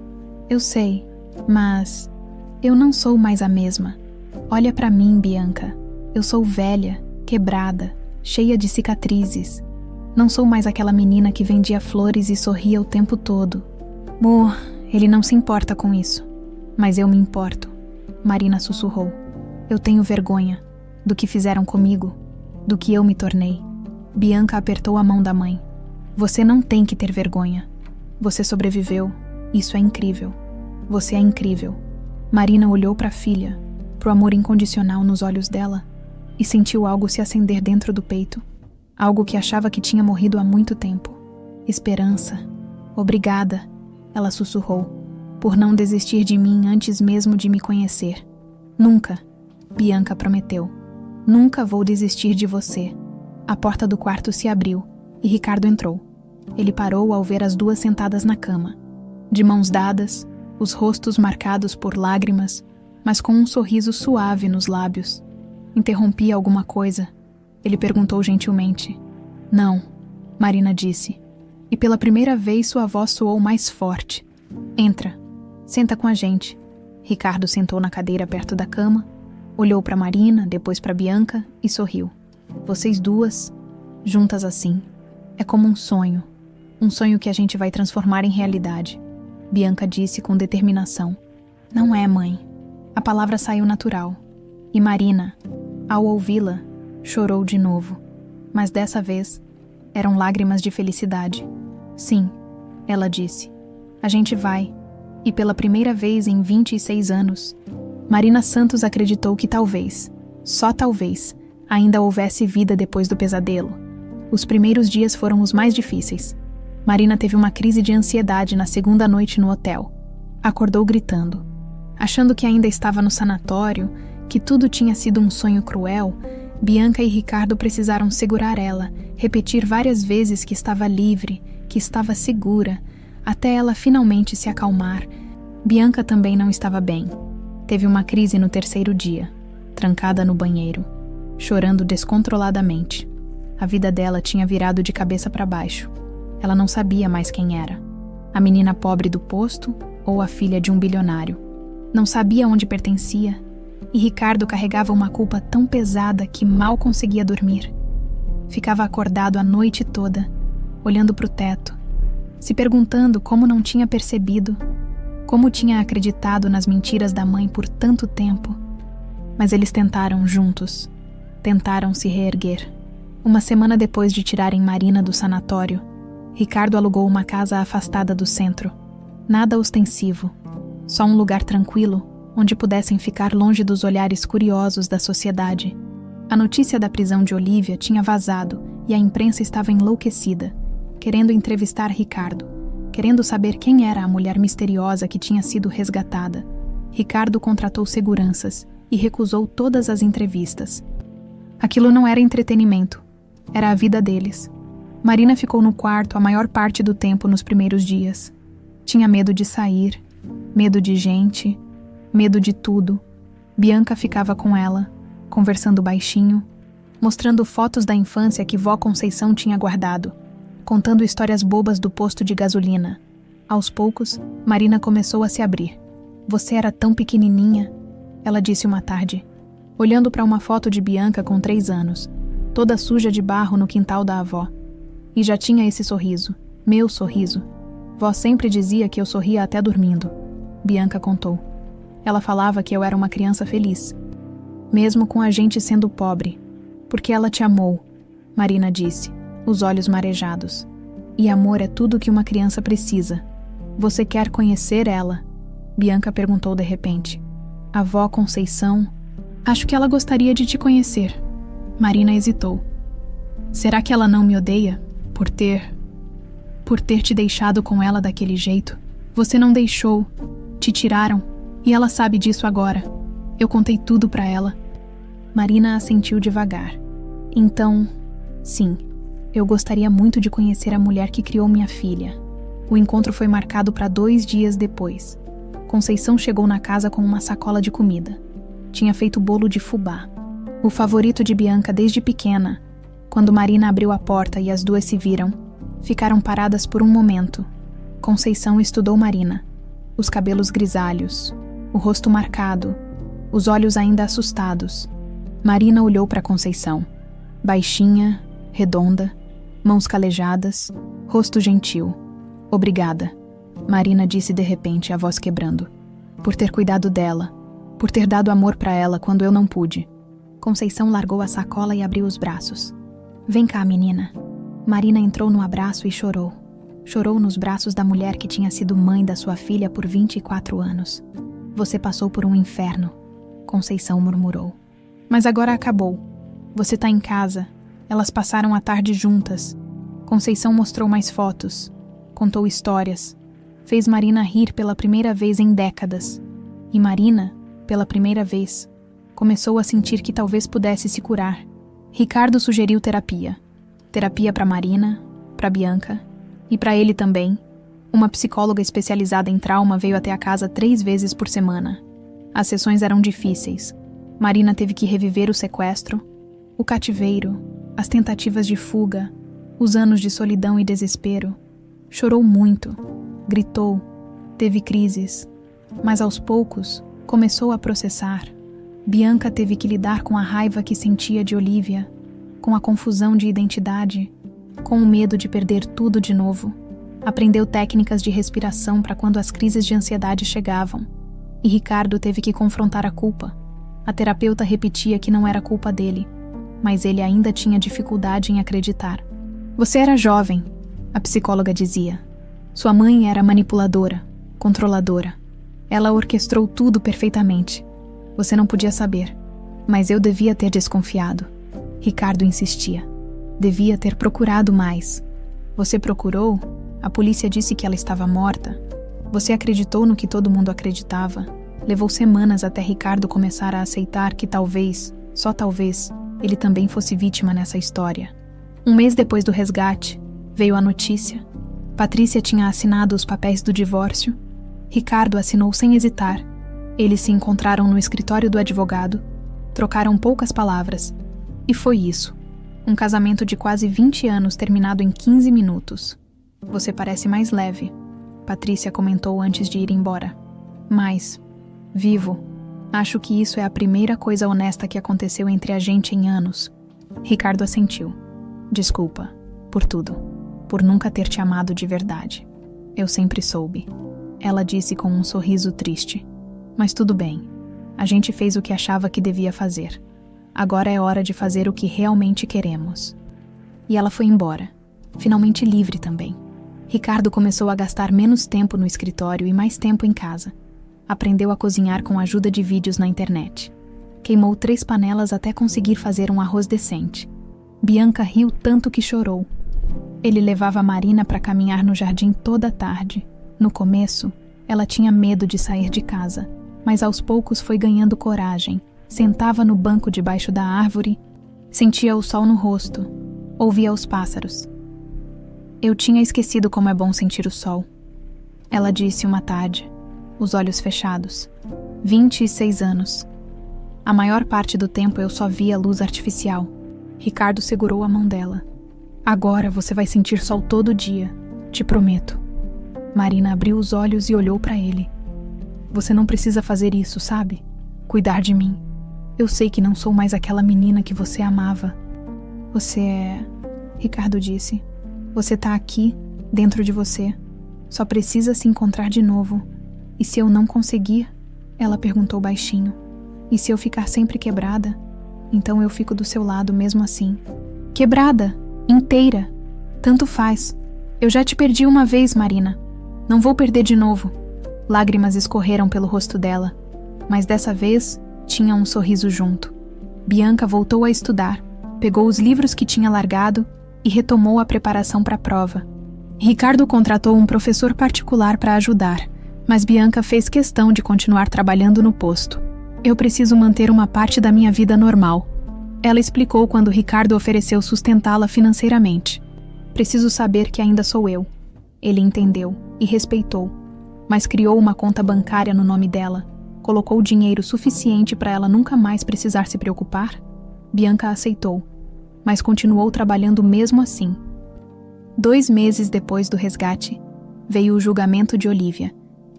Eu sei, mas eu não sou mais a mesma. Olha pra mim, Bianca. Eu sou velha, quebrada, cheia de cicatrizes. Não sou mais aquela menina que vendia flores e sorria o tempo todo. Ele não se importa com isso. Mas eu me importo. Marina sussurrou. Eu tenho vergonha do que fizeram comigo, do que eu me tornei. Bianca apertou a mão da mãe. Você não tem que ter vergonha. Você sobreviveu. Isso é incrível. Você é incrível. Marina olhou para a filha, pro amor incondicional nos olhos dela, e sentiu algo se acender dentro do peito. Algo que achava que tinha morrido há muito tempo. Esperança. Obrigada, ela sussurrou, por não desistir de mim antes mesmo de me conhecer. Nunca, Bianca prometeu. Nunca vou desistir de você. A porta do quarto se abriu e Ricardo entrou. Ele parou ao ver as duas sentadas na cama, de mãos dadas, os rostos marcados por lágrimas, mas com um sorriso suave nos lábios. Interrompia alguma coisa. Ele perguntou gentilmente. Não, Marina disse. E pela primeira vez sua voz soou mais forte. Entra, senta com a gente. Ricardo sentou na cadeira perto da cama, olhou para Marina, depois para Bianca e sorriu. Vocês duas, juntas assim, é como um sonho que a gente vai transformar em realidade. Bianca disse com determinação. Não é, mãe. A palavra saiu natural. E Marina, ao ouvi-la, chorou de novo. Mas dessa vez, eram lágrimas de felicidade. Sim, ela disse. A gente vai. E pela primeira vez em 26 anos, Marina Santos acreditou que talvez, só talvez, ainda houvesse vida depois do pesadelo. Os primeiros dias foram os mais difíceis. Marina teve uma crise de ansiedade na segunda noite no hotel. Acordou gritando. Achando que ainda estava no sanatório, que tudo tinha sido um sonho cruel, Bianca e Ricardo precisaram segurar ela, repetir várias vezes que estava livre, que estava segura, até ela finalmente se acalmar. Bianca também não estava bem. Teve uma crise no terceiro dia, trancada no banheiro, chorando descontroladamente. A vida dela tinha virado de cabeça para baixo. Ela não sabia mais quem era. A menina pobre do posto ou a filha de um bilionário. Não sabia onde pertencia, e Ricardo carregava uma culpa tão pesada que mal conseguia dormir. Ficava acordado a noite toda, olhando para o teto, se perguntando como não tinha percebido, como tinha acreditado nas mentiras da mãe por tanto tempo. Mas eles tentaram juntos, tentaram se reerguer. Uma semana depois de tirarem Marina do sanatório, Ricardo alugou uma casa afastada do centro. Nada ostensivo, só um lugar tranquilo, onde pudessem ficar longe dos olhares curiosos da sociedade. A notícia da prisão de Olivia tinha vazado e a imprensa estava enlouquecida, querendo entrevistar Ricardo, querendo saber quem era a mulher misteriosa que tinha sido resgatada. Ricardo contratou seguranças e recusou todas as entrevistas. Aquilo não era entretenimento, era a vida deles. Marina ficou no quarto a maior parte do tempo nos primeiros dias. Tinha medo de sair, medo de gente, medo de tudo. Bianca ficava com ela, conversando baixinho, mostrando fotos da infância que vó Conceição tinha guardado, contando histórias bobas do posto de gasolina. Aos poucos, Marina começou a se abrir. "Você era tão pequenininha", ela disse uma tarde, olhando para uma foto de Bianca com 3 anos, toda suja de barro no quintal da avó. E já tinha esse sorriso, meu sorriso. Vó sempre dizia que eu sorria até dormindo, Bianca contou. Ela falava que eu era uma criança feliz, mesmo com a gente sendo pobre, porque ela te amou, Marina disse, os olhos marejados. E amor é tudo que uma criança precisa. Você quer conhecer ela? Bianca perguntou de repente. A vó Conceição? Acho que ela gostaria de te conhecer. Marina hesitou. Será que ela não me odeia? Por ter te deixado com ela daquele jeito? Você não deixou. Te tiraram. E ela sabe disso agora. Eu contei tudo pra ela. Marina assentiu devagar. Então, sim, eu gostaria muito de conhecer a mulher que criou minha filha. O encontro foi marcado para 2 dias depois. Conceição chegou na casa com uma sacola de comida. Tinha feito bolo de fubá, o favorito de Bianca desde pequena. Quando Marina abriu a porta e as duas se viram, ficaram paradas por um momento. Conceição estudou Marina. Os cabelos grisalhos, o rosto marcado, os olhos ainda assustados. Marina olhou para Conceição. Baixinha, redonda, mãos calejadas, rosto gentil. Obrigada, Marina disse de repente, a voz quebrando. Por ter cuidado dela, por ter dado amor para ela quando eu não pude. Conceição largou a sacola e abriu os braços. Vem cá, menina. Marina entrou no abraço e chorou. Chorou nos braços da mulher que tinha sido mãe da sua filha por 24 anos. Você passou por um inferno, Conceição murmurou. Mas agora acabou. Você tá em casa. Elas passaram a tarde juntas. Conceição mostrou mais fotos. Contou histórias. Fez Marina rir pela primeira vez em décadas. E Marina, pela primeira vez, começou a sentir que talvez pudesse se curar. Ricardo sugeriu terapia. Terapia para Marina, para Bianca e para ele também. Uma psicóloga especializada em trauma veio até a casa 3 vezes por semana. As sessões eram difíceis. Marina teve que reviver o sequestro, o cativeiro, as tentativas de fuga, os anos de solidão e desespero. Chorou muito, gritou, teve crises, mas aos poucos começou a processar. Bianca teve que lidar com a raiva que sentia de Olivia, com a confusão de identidade, com o medo de perder tudo de novo. Aprendeu técnicas de respiração para quando as crises de ansiedade chegavam. E Ricardo teve que confrontar a culpa. A terapeuta repetia que não era culpa dele, mas ele ainda tinha dificuldade em acreditar. Você era jovem, a psicóloga dizia. Sua mãe era manipuladora, controladora. Ela orquestrou tudo perfeitamente. Você não podia saber, mas eu devia ter desconfiado. Ricardo insistia. Devia ter procurado mais. Você procurou? A polícia disse que ela estava morta. Você acreditou no que todo mundo acreditava. Levou semanas até Ricardo começar a aceitar que talvez, só talvez, ele também fosse vítima nessa história. 1 mês depois do resgate, veio a notícia. Patrícia tinha assinado os papéis do divórcio. Ricardo assinou sem hesitar. Eles se encontraram no escritório do advogado, trocaram poucas palavras. E foi isso. Um casamento de quase 20 anos terminado em 15 minutos. Você parece mais leve, Patrícia comentou antes de ir embora. Mas, vivo, acho que isso é a primeira coisa honesta que aconteceu entre a gente em anos. Ricardo assentiu. Desculpa, por tudo, por nunca ter te amado de verdade. Eu sempre soube. Ela disse com um sorriso triste. Mas tudo bem, a gente fez o que achava que devia fazer. Agora é hora de fazer o que realmente queremos. E ela foi embora, finalmente livre também. Ricardo começou a gastar menos tempo no escritório e mais tempo em casa. Aprendeu a cozinhar com a ajuda de vídeos na internet. Queimou 3 panelas até conseguir fazer um arroz decente. Bianca riu tanto que chorou. Ele levava a Marina para caminhar no jardim toda a tarde. No começo, ela tinha medo de sair de casa, mas aos poucos foi ganhando coragem, Sentava no banco debaixo da árvore, sentia o sol no rosto, ouvia os pássaros. Eu tinha esquecido como é bom sentir o sol. Ela disse uma tarde, os olhos fechados. 26 anos. A maior parte do tempo eu só via luz artificial. Ricardo segurou a mão dela. Agora você vai sentir sol todo dia, te prometo. Marina abriu os olhos e olhou para ele. Você não precisa fazer isso, sabe? Cuidar de mim. Eu sei que não sou mais aquela menina que você amava. Você é... Ricardo disse. Você tá aqui, dentro de você. Só precisa se encontrar de novo. E se eu não conseguir? Ela perguntou baixinho. E se eu ficar sempre quebrada? Então eu fico do seu lado mesmo assim. Quebrada, inteira. Tanto faz. Eu já te perdi uma vez, Marina. Não vou perder de novo. Lágrimas escorreram pelo rosto dela. Mas dessa vez, tinha um sorriso junto. Bianca voltou a estudar, pegou os livros que tinha largado e retomou a preparação para a prova. Ricardo contratou um professor particular para ajudar, mas Bianca fez questão de continuar trabalhando no posto. Eu preciso manter uma parte da minha vida normal. Ela explicou quando Ricardo ofereceu sustentá-la financeiramente. Preciso saber que ainda sou eu. Ele entendeu e respeitou, mas criou uma conta bancária no nome dela. Colocou dinheiro suficiente para ela nunca mais precisar se preocupar? Bianca aceitou, mas continuou trabalhando mesmo assim. 2 meses depois do resgate, veio o julgamento de Olivia.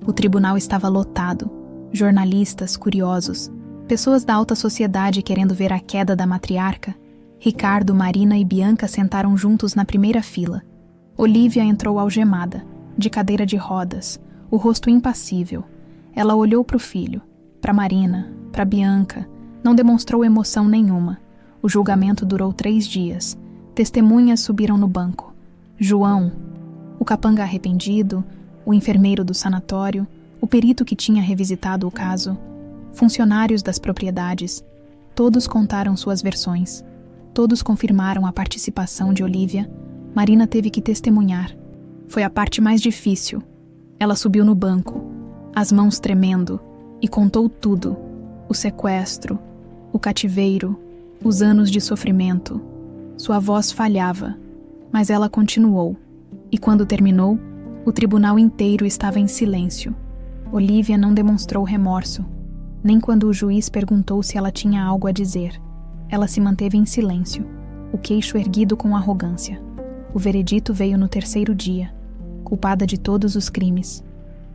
O tribunal estava lotado. Jornalistas, curiosos, pessoas da alta sociedade querendo ver a queda da matriarca. Ricardo, Marina e Bianca sentaram juntos na primeira fila. Olivia entrou algemada, de cadeira de rodas, o rosto impassível. Ela olhou para o filho, para Marina, para Bianca, não demonstrou emoção nenhuma. O julgamento durou 3 dias. Testemunhas subiram no banco. João, o capanga arrependido, o enfermeiro do sanatório, o perito que tinha revisitado o caso, funcionários das propriedades, todos contaram suas versões. Todos confirmaram a participação de Olivia. Marina teve que testemunhar. Foi a parte mais difícil. Ela subiu no banco, as mãos tremendo, e contou tudo: o sequestro, o cativeiro, os anos de sofrimento. Sua voz falhava, mas ela continuou. E quando terminou, o tribunal inteiro estava em silêncio. Olivia não demonstrou remorso, nem quando o juiz perguntou se ela tinha algo a dizer. Ela se manteve em silêncio, o queixo erguido com arrogância. O veredito veio no 3º dia, culpada de todos os crimes.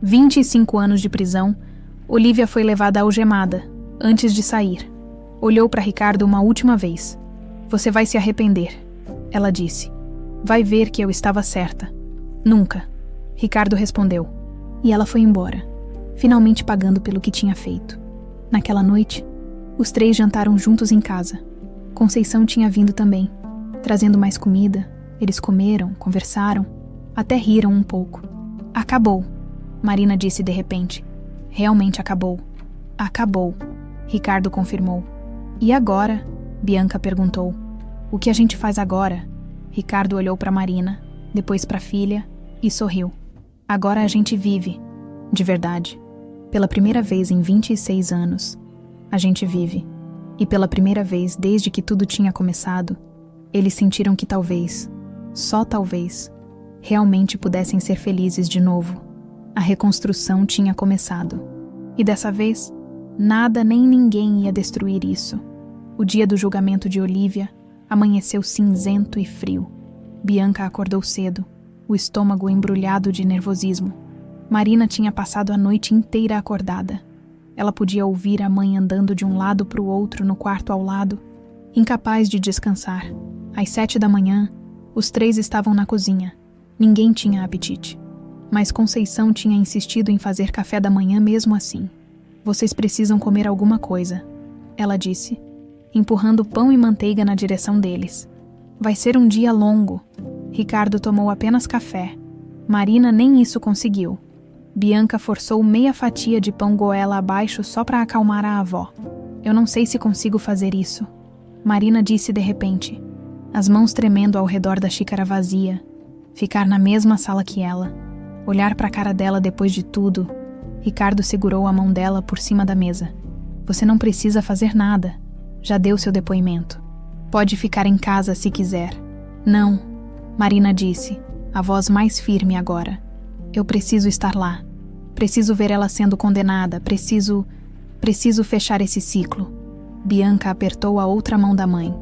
25 anos de prisão, Olivia foi levada algemada, antes de sair. Olhou para Ricardo uma última vez. Você vai se arrepender, ela disse. Vai ver que eu estava certa. Nunca, Ricardo respondeu. E ela foi embora, finalmente pagando pelo que tinha feito. Naquela noite, os 3 jantaram juntos em casa. Conceição tinha vindo também, trazendo mais comida. Eles comeram, conversaram, até riram um pouco. Acabou, Marina disse de repente. Realmente acabou. Acabou, Ricardo confirmou. E agora? Bianca perguntou. O que a gente faz agora? Ricardo olhou para Marina, depois para a filha e sorriu. Agora a gente vive, de verdade. Pela primeira vez em 26 anos, a gente vive. E pela primeira vez desde que tudo tinha começado, eles sentiram que talvez, só talvez, realmente pudessem ser felizes de novo. A reconstrução tinha começado. E dessa vez, nada nem ninguém ia destruir isso. O dia do julgamento de Olivia amanheceu cinzento e frio. Bianca acordou cedo, o estômago embrulhado de nervosismo. Marina tinha passado a noite inteira acordada. Ela podia ouvir a mãe andando de um lado para o outro no quarto ao lado, incapaz de descansar. Às 7 da manhã, os 3 estavam na cozinha. Ninguém tinha apetite. Mas Conceição tinha insistido em fazer café da manhã mesmo assim. Vocês precisam comer alguma coisa, ela disse, empurrando pão e manteiga na direção deles. Vai ser um dia longo. Ricardo tomou apenas café. Marina nem isso conseguiu. Bianca forçou meia fatia de pão goela abaixo só para acalmar a avó. Eu não sei se consigo fazer isso, Marina disse de repente, as mãos tremendo ao redor da xícara vazia. Ficar na mesma sala que ela. Olhar para a cara dela depois de tudo. Ricardo segurou a mão dela por cima da mesa. Você não precisa fazer nada. Já deu seu depoimento. Pode ficar em casa se quiser. Não, Marina disse, a voz mais firme agora. Eu preciso estar lá. Preciso ver ela sendo condenada. Preciso fechar esse ciclo. Bianca apertou a outra mão da mãe.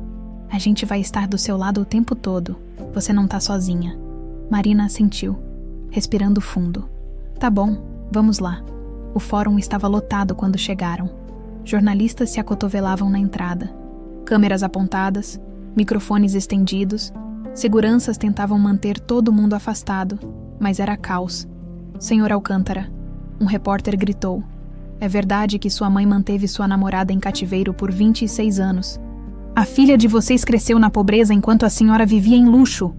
A gente vai estar do seu lado o tempo todo. Você não tá sozinha. Marina assentiu, respirando fundo. Tá bom, vamos lá. O fórum estava lotado quando chegaram. Jornalistas se acotovelavam na entrada. Câmeras apontadas, microfones estendidos. Seguranças tentavam manter todo mundo afastado, mas era caos. Senhor Alcântara, um repórter gritou. É verdade que sua mãe manteve sua namorada em cativeiro por 26 anos. A filha de vocês cresceu na pobreza enquanto a senhora vivia em luxo.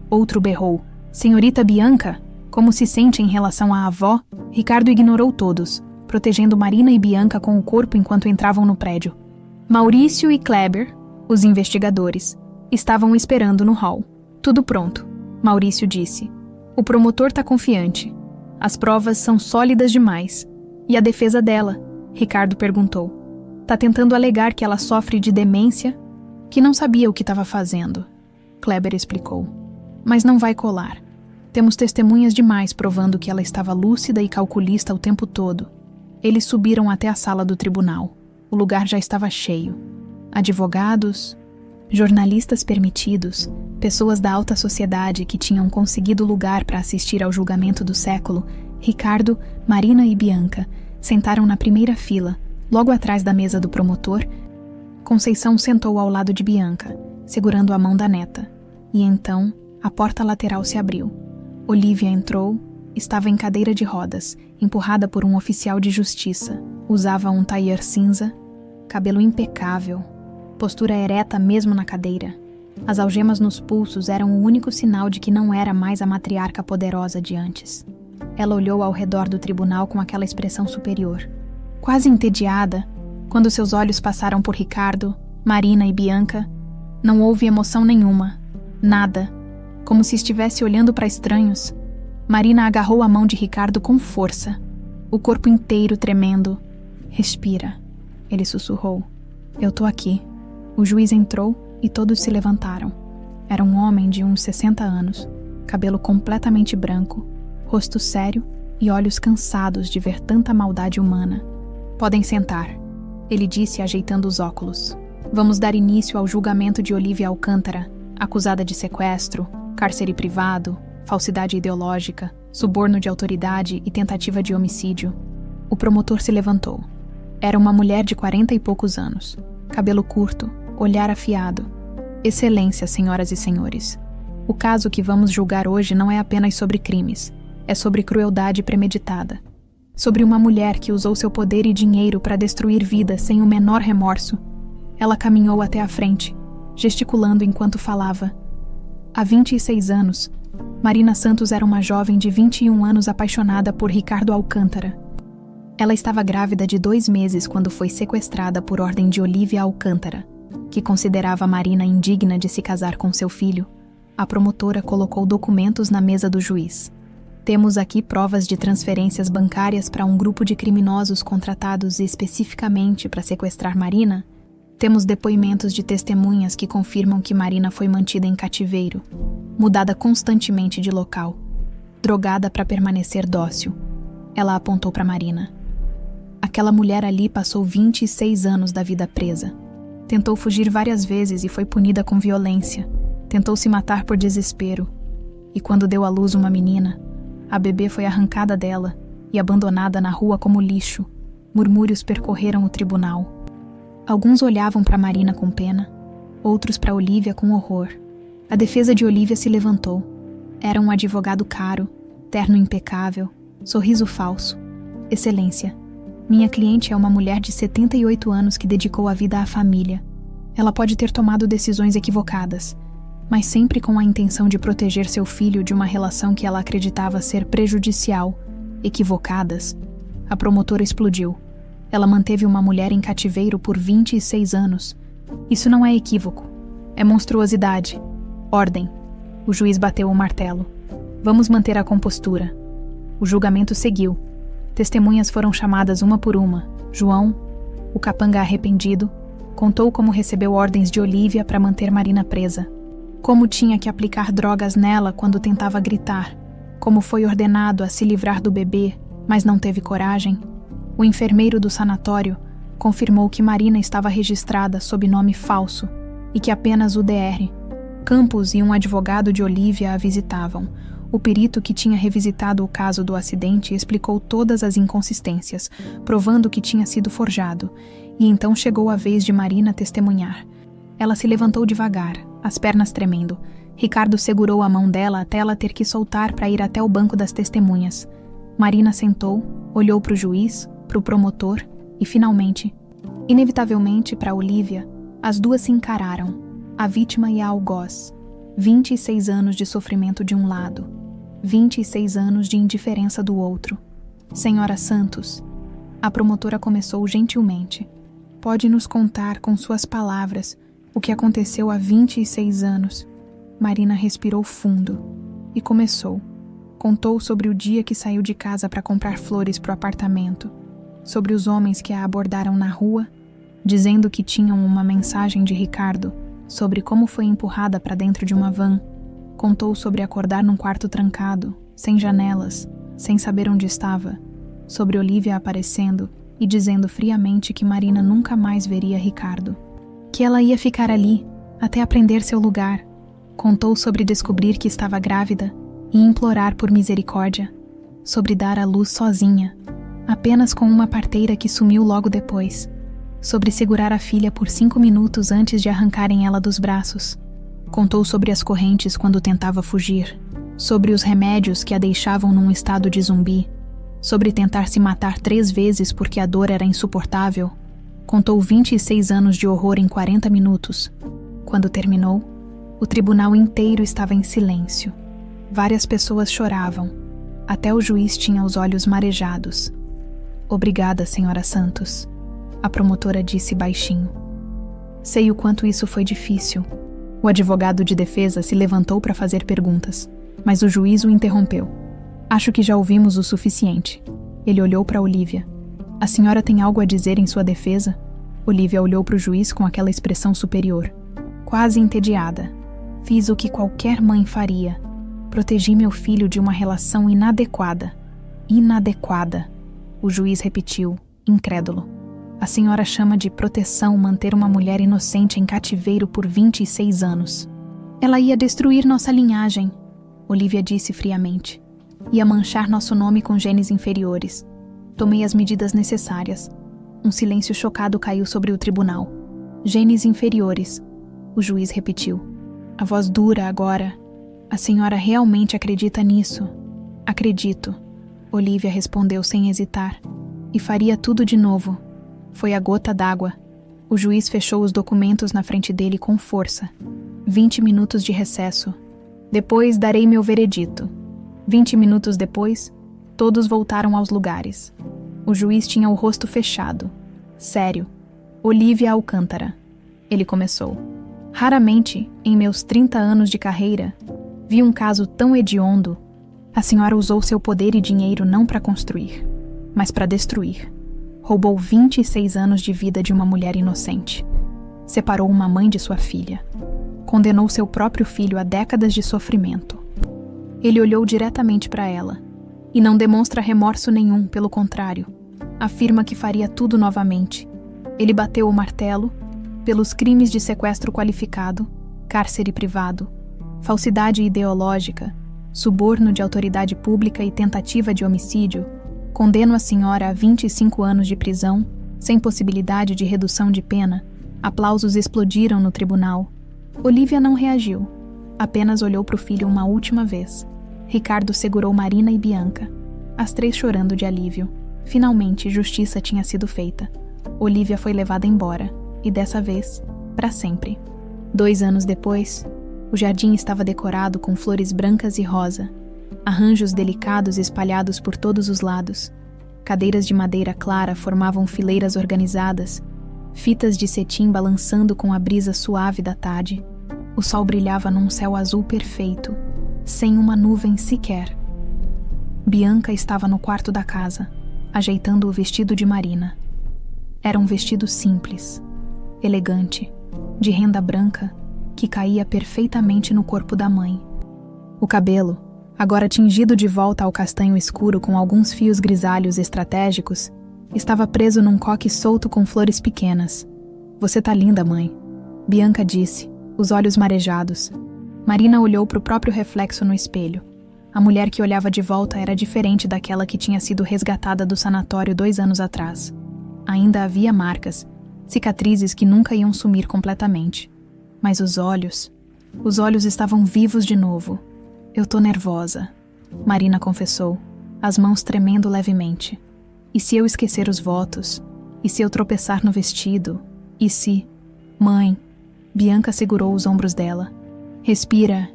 Outro berrou. Senhorita Bianca, como se sente em relação à avó? Ricardo ignorou todos, protegendo Marina e Bianca com o corpo enquanto entravam no prédio. Maurício e Kleber, os investigadores, estavam esperando no hall. Tudo pronto, Maurício disse. O promotor tá confiante. As provas são sólidas demais. E a defesa dela? Ricardo perguntou. Tá tentando alegar que ela sofre de demência, que não sabia o que estava fazendo. Kleber explicou. Mas não vai colar. Temos testemunhas demais provando que ela estava lúcida e calculista o tempo todo. Eles subiram até a sala do tribunal. O lugar já estava cheio. Advogados, jornalistas permitidos, pessoas da alta sociedade que tinham conseguido lugar para assistir ao julgamento do século, Ricardo, Marina e Bianca sentaram na primeira fila, logo atrás da mesa do promotor. Conceição sentou ao lado de Bianca, segurando a mão da neta. E então, a porta lateral se abriu. Olivia entrou, estava em cadeira de rodas, empurrada por um oficial de justiça. Usava um tailleur cinza, cabelo impecável, postura ereta mesmo na cadeira. As algemas nos pulsos eram o único sinal de que não era mais a matriarca poderosa de antes. Ela olhou ao redor do tribunal com aquela expressão superior. Quase entediada, quando seus olhos passaram por Ricardo, Marina e Bianca, não houve emoção nenhuma. Nada. Como se estivesse olhando para estranhos. Marina agarrou a mão de Ricardo com força, o corpo inteiro tremendo. Respira, ele sussurrou. Eu tô aqui. O juiz entrou e todos se levantaram. Era um homem de uns 60 anos, cabelo completamente branco, rosto sério e olhos cansados de ver tanta maldade humana. Podem sentar, ele disse ajeitando os óculos. Vamos dar início ao julgamento de Olivia Alcântara, acusada de sequestro, cárcere privado, falsidade ideológica, suborno de autoridade e tentativa de homicídio. O promotor se levantou. Era uma mulher de 40 e poucos anos, cabelo curto, olhar afiado. Excelência, senhoras e senhores. O caso que vamos julgar hoje não é apenas sobre crimes, é sobre crueldade premeditada. Sobre uma mulher que usou seu poder e dinheiro para destruir vidas sem o menor remorso. Ela caminhou até a frente, gesticulando enquanto falava. Há 26 anos, Marina Santos era uma jovem de 21 anos apaixonada por Ricardo Alcântara. Ela estava grávida de 2 meses quando foi sequestrada por ordem de Olivia Alcântara, que considerava Marina indigna de se casar com seu filho. A promotora colocou documentos na mesa do juiz. Temos aqui provas de transferências bancárias para um grupo de criminosos contratados especificamente para sequestrar Marina. Temos depoimentos de testemunhas que confirmam que Marina foi mantida em cativeiro, mudada constantemente de local, drogada para permanecer dócil. Ela apontou para Marina. Aquela mulher ali passou 26 anos da vida presa. Tentou fugir várias vezes e foi punida com violência. Tentou se matar por desespero. E quando deu à luz uma menina, a bebê foi arrancada dela e abandonada na rua como lixo. Murmúrios percorreram o tribunal. Alguns olhavam para Marina com pena, outros para Olivia com horror. A defesa de Olivia se levantou. Era um advogado caro, terno impecável, sorriso falso. Excelência, minha cliente é uma mulher de 78 anos que dedicou a vida à família. Ela pode ter tomado decisões equivocadas, mas sempre com a intenção de proteger seu filho de uma relação que ela acreditava ser prejudicial. Equivocadas. A promotora explodiu. Ela manteve uma mulher em cativeiro por 26 anos. Isso não é equívoco. É monstruosidade. Ordem. O juiz bateu o martelo. Vamos manter a compostura. O julgamento seguiu. Testemunhas foram chamadas uma por uma. João, O capanga, arrependido, contou como recebeu ordens de Olivia para manter Marina presa, como tinha que aplicar drogas nela quando tentava gritar, como foi ordenado a se livrar do bebê, mas não teve coragem. O enfermeiro do sanatório confirmou que Marina estava registrada sob nome falso e que apenas o Dr. Campos e um advogado de Olivia a visitavam. O perito que tinha revisitado o caso do acidente explicou todas as inconsistências, provando que tinha sido forjado, e então chegou a vez de Marina testemunhar. Ela se levantou devagar, as pernas tremendo. Ricardo segurou a mão dela até ela ter que soltar para ir até o banco das testemunhas. Marina sentou, olhou para o juiz, para o promotor e, finalmente, inevitavelmente para Olivia, as duas se encararam, a vítima e a algoz. 26 anos de sofrimento de um lado, 26 anos de indiferença do outro. Senhora Santos, a promotora começou gentilmente. Pode nos contar com suas palavras o que aconteceu há 26 anos. Marina respirou fundo e começou. Contou sobre o dia que saiu de casa para comprar flores para o apartamento, sobre os homens que a abordaram na rua, dizendo que tinham uma mensagem de Ricardo, sobre como foi empurrada para dentro de uma van. Contou sobre acordar num quarto trancado, sem janelas, sem saber onde estava, sobre Olivia aparecendo e dizendo friamente que Marina nunca mais veria Ricardo, que ela ia ficar ali até aprender seu lugar. Contou sobre descobrir que estava grávida e implorar por misericórdia, sobre dar à luz sozinha, apenas com uma parteira que sumiu logo depois, sobre segurar a filha por 5 minutos antes de arrancarem ela dos braços. Contou sobre as correntes quando tentava fugir, sobre os remédios que a deixavam num estado de zumbi, sobre tentar se matar 3 vezes porque a dor era insuportável. Contou 26 anos de horror em 40 minutos. Quando terminou, o tribunal inteiro estava em silêncio. Várias pessoas choravam. Até o juiz tinha os olhos marejados. Obrigada, senhora Santos, a promotora disse baixinho. Sei o quanto isso foi difícil. O advogado de defesa se levantou para fazer perguntas, mas o juiz o interrompeu. Acho que já ouvimos o suficiente. Ele olhou para Olivia. A senhora tem algo a dizer em sua defesa? Olivia olhou para o juiz com aquela expressão superior, quase entediada. Fiz o que qualquer mãe faria. Protegi meu filho de uma relação inadequada. Inadequada. O juiz repetiu, incrédulo. A senhora chama de proteção manter uma mulher inocente em cativeiro por 26 anos. Ela ia destruir nossa linhagem, Olivia disse friamente. Ia manchar nosso nome com genes inferiores. Tomei as medidas necessárias. Um silêncio chocado caiu sobre o tribunal. Genes inferiores, o juiz repetiu. A voz dura agora. A senhora realmente acredita nisso? Acredito, Olivia respondeu sem hesitar. E faria tudo de novo. Foi a gota d'água. O juiz fechou os documentos na frente dele com força. 20 minutos de recesso. Depois darei meu veredito. 20 minutos depois, todos voltaram aos lugares. O juiz tinha o rosto fechado. Sério. Olivia Alcântara. Ele começou. Raramente, em meus 30 anos de carreira, vi um caso tão hediondo. A senhora usou seu poder e dinheiro não para construir, mas para destruir. Roubou 26 anos de vida de uma mulher inocente. Separou uma mãe de sua filha. Condenou seu próprio filho a décadas de sofrimento. Ele olhou diretamente para ela e não demonstra remorso nenhum, pelo contrário. Afirma que faria tudo novamente. Ele bateu o martelo pelos crimes de sequestro qualificado, cárcere privado, falsidade ideológica, suborno de autoridade pública e tentativa de homicídio. Condeno a senhora a 25 anos de prisão, sem possibilidade de redução de pena. Aplausos explodiram no tribunal. Olivia não reagiu. Apenas olhou para o filho uma última vez. Ricardo segurou Marina e Bianca, as 3 chorando de alívio. Finalmente, justiça tinha sido feita. Olivia foi levada embora, e dessa vez, para sempre. 2 anos depois, o jardim estava decorado com flores brancas e rosa, arranjos delicados espalhados por todos os lados. Cadeiras de madeira clara formavam fileiras organizadas, fitas de cetim balançando com a brisa suave da tarde. O sol brilhava num céu azul perfeito, sem uma nuvem sequer. Bianca estava no quarto da casa, ajeitando o vestido de Marina. Era um vestido simples, elegante, de renda branca, que caía perfeitamente no corpo da mãe. O cabelo, agora tingido de volta ao castanho escuro com alguns fios grisalhos estratégicos, estava preso num coque solto com flores pequenas. "Você tá linda, mãe", Bianca disse, os olhos marejados. Marina olhou para o próprio reflexo no espelho. A mulher que olhava de volta era diferente daquela que tinha sido resgatada do sanatório 2 anos atrás. Ainda havia marcas, cicatrizes que nunca iam sumir completamente. Mas os olhos estavam vivos de novo. "Eu tô nervosa", Marina confessou, as mãos tremendo levemente. "E se eu esquecer os votos? E se eu tropeçar no vestido? E se..." "Mãe", Bianca segurou os ombros dela. "Respira.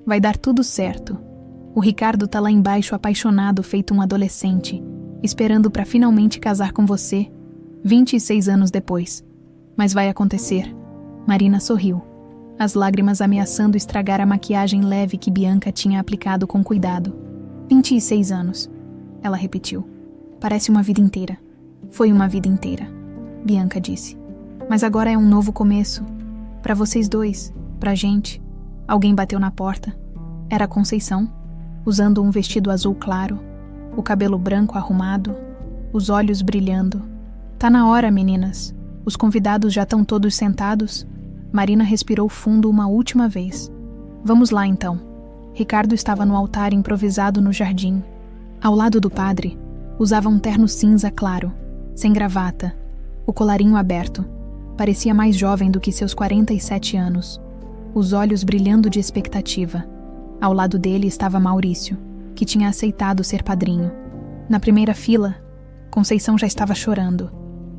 Vai dar tudo certo. O Ricardo tá lá embaixo apaixonado feito um adolescente, esperando pra finalmente casar com você, 26 anos depois. Mas vai acontecer." Marina sorriu, as lágrimas ameaçando estragar a maquiagem leve que Bianca tinha aplicado com cuidado. 26 anos, ela repetiu. "Parece uma vida inteira." "Foi uma vida inteira", Bianca disse. "Mas agora é um novo começo. Pra vocês dois, pra gente." Alguém bateu na porta. Era a Conceição, usando um vestido azul claro, o cabelo branco arrumado, os olhos brilhando. "Tá na hora, meninas. Os convidados já estão todos sentados." Marina respirou fundo uma última vez. "Vamos lá, então." Ricardo estava no altar improvisado no jardim. Ao lado do padre, usava um terno cinza claro, sem gravata, o colarinho aberto. Parecia mais jovem do que seus 47 anos, os olhos brilhando de expectativa. Ao lado dele estava Maurício, que tinha aceitado ser padrinho. Na primeira fila, Conceição já estava chorando,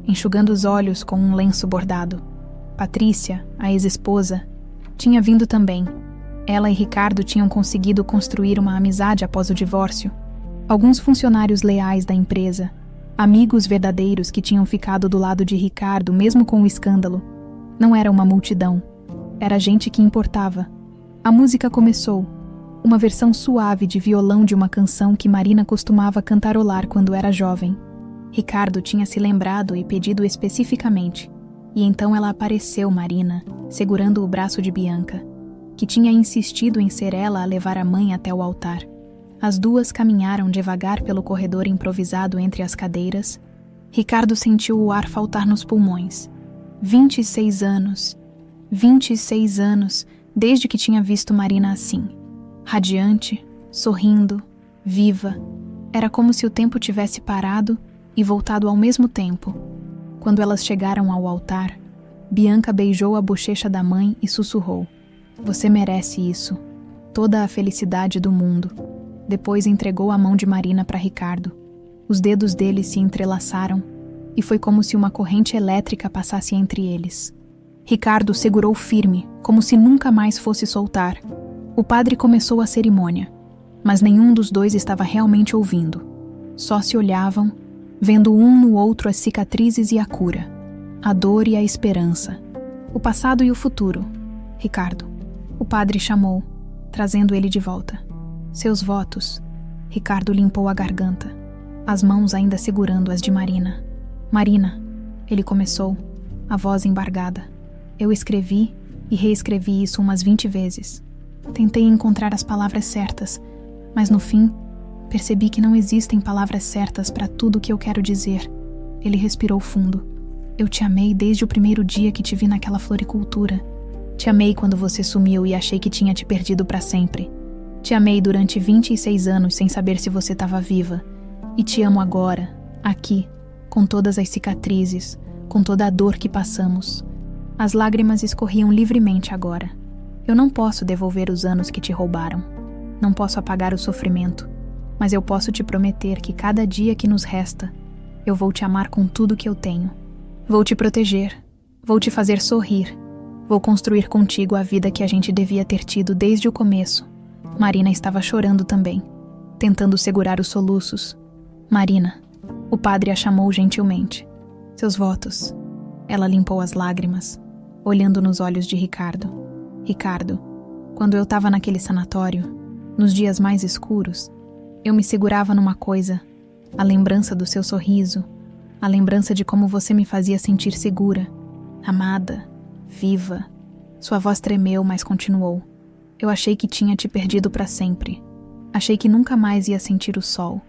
enxugando os olhos com um lenço bordado. Patrícia, a ex-esposa, tinha vindo também. Ela e Ricardo tinham conseguido construir uma amizade após o divórcio. Alguns funcionários leais da empresa, amigos verdadeiros que tinham ficado do lado de Ricardo mesmo com o escândalo. Não era uma multidão, era gente que importava. A música começou, uma versão suave de violão de uma canção que Marina costumava cantarolar quando era jovem. Ricardo tinha se lembrado e pedido especificamente, e então ela apareceu, Marina, segurando o braço de Bianca, que tinha insistido em ser ela a levar a mãe até o altar. As duas caminharam devagar pelo corredor improvisado entre as cadeiras. Ricardo sentiu o ar faltar nos pulmões. 26 anos. 26 anos, desde que tinha visto Marina assim. Radiante, sorrindo, viva. Era como se o tempo tivesse parado e voltado ao mesmo tempo. Quando elas chegaram ao altar, Bianca beijou a bochecha da mãe e sussurrou: "Você merece isso. Toda a felicidade do mundo." Depois entregou a mão de Marina para Ricardo. Os dedos dele se entrelaçaram e foi como se uma corrente elétrica passasse entre eles. Ricardo segurou firme, como se nunca mais fosse soltar. O padre começou a cerimônia, mas nenhum dos dois estava realmente ouvindo. Só se olhavam, vendo um no outro as cicatrizes e a cura, a dor e a esperança, o passado e o futuro. "Ricardo", o padre chamou, trazendo ele de volta. "Seus votos." Ricardo limpou a garganta, as mãos ainda segurando as de Marina. "Marina", ele começou, a voz embargada. "Eu escrevi e reescrevi isso umas 20 vezes. Tentei encontrar as palavras certas, mas no fim, percebi que não existem palavras certas para tudo o que eu quero dizer." Ele respirou fundo. "Eu te amei desde o primeiro dia que te vi naquela floricultura. Te amei quando você sumiu e achei que tinha te perdido para sempre. Te amei durante 26 anos sem saber se você estava viva. E te amo agora, aqui, com todas as cicatrizes, com toda a dor que passamos." As lágrimas escorriam livremente agora. "Eu não posso devolver os anos que te roubaram. Não posso apagar o sofrimento. Mas eu posso te prometer que cada dia que nos resta, eu vou te amar com tudo que eu tenho. Vou te proteger. Vou te fazer sorrir. Vou construir contigo a vida que a gente devia ter tido desde o começo." Marina estava chorando também, tentando segurar os soluços. "Marina", o padre a chamou gentilmente. "Seus votos." Ela limpou as lágrimas, olhando nos olhos de Ricardo. "Ricardo, quando eu estava naquele sanatório, nos dias mais escuros, eu me segurava numa coisa, a lembrança do seu sorriso, A lembrança de como você me fazia sentir segura, amada, viva. Sua voz tremeu, mas continuou. Eu achei que tinha te perdido para sempre. Achei que nunca mais ia sentir o sol.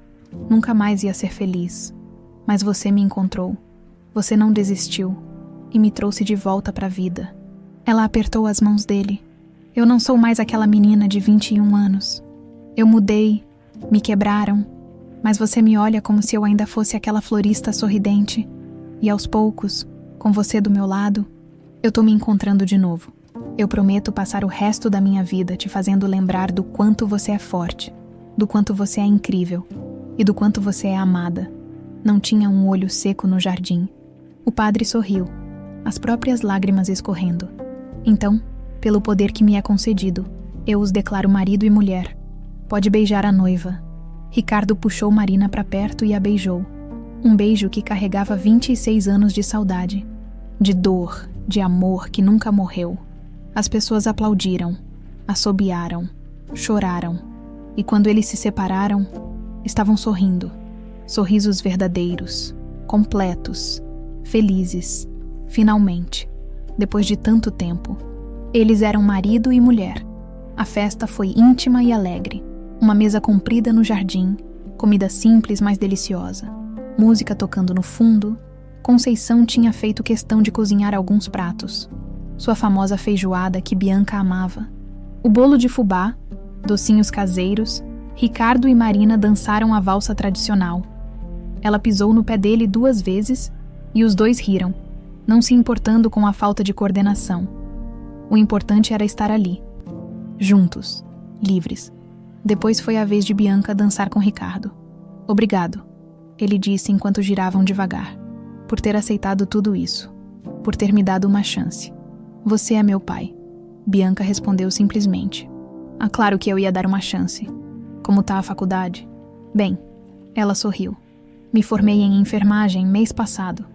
Nunca mais ia ser feliz. Mas você me encontrou. Você não desistiu. E me trouxe de volta para a vida. Ela apertou as mãos dele. Eu não sou mais aquela menina de 21 anos. Eu mudei. Me quebraram. Mas você me olha como se eu ainda fosse aquela florista sorridente. E aos poucos, com você do meu lado, eu tô me encontrando de novo. Eu prometo passar o resto da minha vida te fazendo lembrar do quanto você é forte, do quanto você é incrível e do quanto você é amada. Não tinha um olho seco no jardim. O padre sorriu, as próprias lágrimas escorrendo. Então, pelo poder que me é concedido, eu os declaro marido e mulher. Pode beijar a noiva. Ricardo puxou Marina para perto e a beijou. Um beijo que carregava 26 anos de saudade, de dor, de amor que nunca morreu. As pessoas aplaudiram, assobiaram, choraram. E quando eles se separaram, estavam sorrindo. Sorrisos verdadeiros, completos, felizes. Finalmente, depois de tanto tempo, eles eram marido e mulher. A festa foi íntima e alegre. Uma mesa comprida no jardim, comida simples, mas deliciosa. Música tocando no fundo. Conceição tinha feito questão de cozinhar alguns pratos. Sua famosa feijoada que Bianca amava. O bolo de fubá, docinhos caseiros. Ricardo e Marina dançaram a valsa tradicional. Ela pisou no pé dele 2 vezes e os dois riram, não se importando com a falta de coordenação. O importante era estar ali, juntos, livres. Depois foi a vez de Bianca dançar com Ricardo. Obrigado, ele disse enquanto giravam devagar, por ter aceitado tudo isso, por ter me dado uma chance. Você é meu pai. Bianca respondeu simplesmente. Ah, claro que eu ia dar uma chance. Como tá a faculdade? Bem, ela sorriu. Me formei em enfermagem mês passado.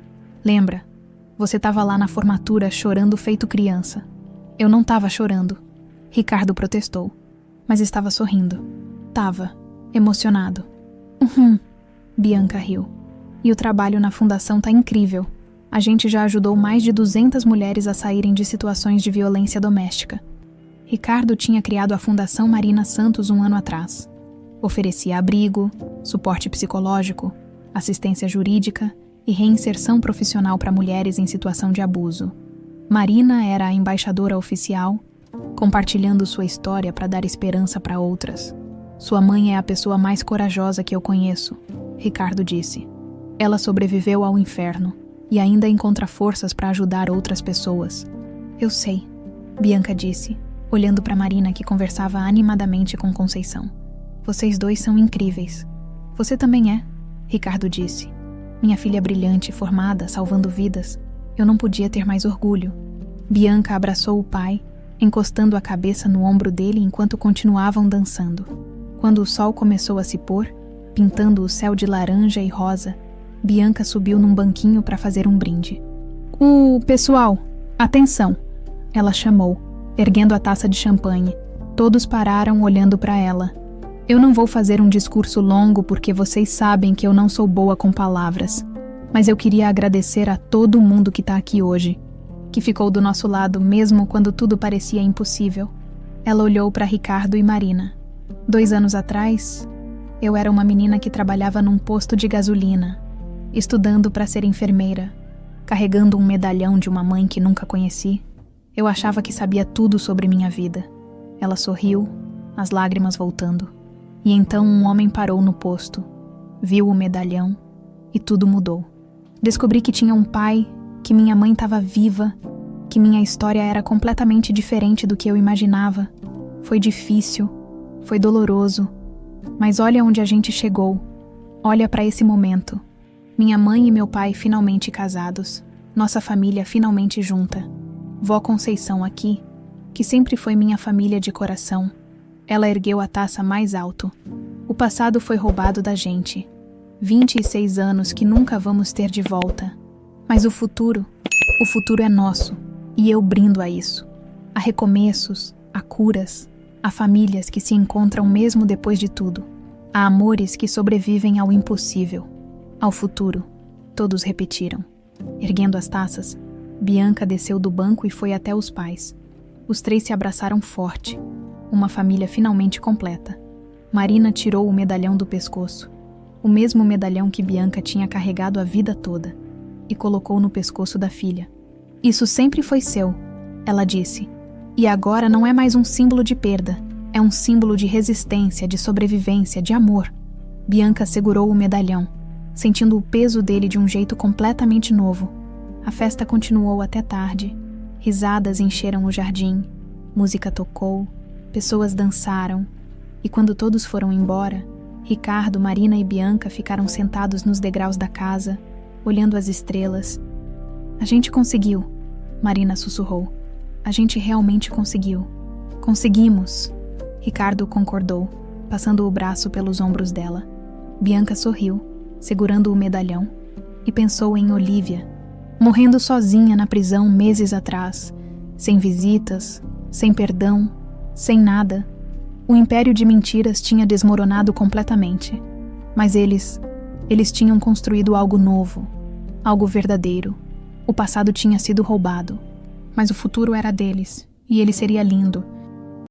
Lembra? Você estava lá na formatura chorando feito criança. Eu não estava chorando. Ricardo protestou, mas estava sorrindo. Tava, emocionado. Bianca riu. E o trabalho na fundação tá incrível. A gente já ajudou mais de 200 mulheres a saírem de situações de violência doméstica. Ricardo tinha criado a Fundação Marina Santos 1 ano atrás. Oferecia abrigo, suporte psicológico, assistência jurídica e reinserção profissional para mulheres em situação de abuso. Marina era a embaixadora oficial, compartilhando sua história para dar esperança para outras. Sua mãe é a pessoa mais corajosa que eu conheço, Ricardo disse. Ela sobreviveu ao inferno e ainda encontra forças para ajudar outras pessoas. Eu sei, Bianca disse, olhando para Marina que conversava animadamente com Conceição. Vocês dois são incríveis. Você também é, Ricardo disse. Minha filha brilhante, formada, salvando vidas. Eu não podia ter mais orgulho. Bianca abraçou o pai, encostando a cabeça no ombro dele enquanto continuavam dançando. Quando o sol começou a se pôr, pintando o céu de laranja e rosa, Bianca subiu num banquinho para fazer um brinde. Pessoal, atenção! Ela chamou, erguendo a taça de champanhe. Todos pararam olhando para ela. Eu não vou fazer um discurso longo porque vocês sabem que eu não sou boa com palavras. Mas eu queria agradecer a todo mundo que está aqui hoje, que ficou do nosso lado mesmo quando tudo parecia impossível. Ela olhou para Ricardo e Marina. 2 anos atrás, eu era uma menina que trabalhava num posto de gasolina, estudando para ser enfermeira, carregando um medalhão de uma mãe que nunca conheci. Eu achava que sabia tudo sobre minha vida. Ela sorriu, as lágrimas voltando. E então um homem parou no posto, viu o medalhão e tudo mudou. Descobri que tinha um pai, que minha mãe estava viva, que minha história era completamente diferente do que eu imaginava. Foi difícil, foi doloroso, mas olha onde a gente chegou. Olha para esse momento. Minha mãe e meu pai finalmente casados, nossa família finalmente junta. Vó Conceição aqui, que sempre foi minha família de coração. Ela ergueu a taça mais alto. O passado foi roubado da gente. 26 anos que nunca vamos ter de volta. Mas o futuro é nosso. E eu brindo a isso. A recomeços, a curas, a famílias que se encontram mesmo depois de tudo. A amores que sobrevivem ao impossível. Ao futuro. Todos repetiram. Erguendo as taças, Bianca desceu do banco e foi até os pais. Os três se abraçaram forte. Uma família finalmente completa. Marina tirou o medalhão do pescoço, o mesmo medalhão que Bianca tinha carregado a vida toda, e colocou no pescoço da filha. Isso sempre foi seu, ela disse. E agora não é mais um símbolo de perda, é um símbolo de resistência, de sobrevivência, de amor. Bianca segurou o medalhão, sentindo o peso dele de um jeito completamente novo. A festa continuou até tarde. Risadas encheram o jardim, música tocou, pessoas dançaram, e quando todos foram embora, Ricardo, Marina e Bianca ficaram sentados nos degraus da casa, olhando as estrelas. A gente conseguiu, Marina sussurrou. A gente realmente conseguiu. Conseguimos, Ricardo concordou, passando o braço pelos ombros dela. Bianca sorriu, segurando o medalhão, e pensou em Olivia, morrendo sozinha na prisão meses atrás, sem visitas, sem perdão, sem nada. O império de mentiras tinha desmoronado completamente, mas eles tinham construído algo novo, algo verdadeiro. O passado tinha sido roubado, mas o futuro era deles, e ele seria lindo,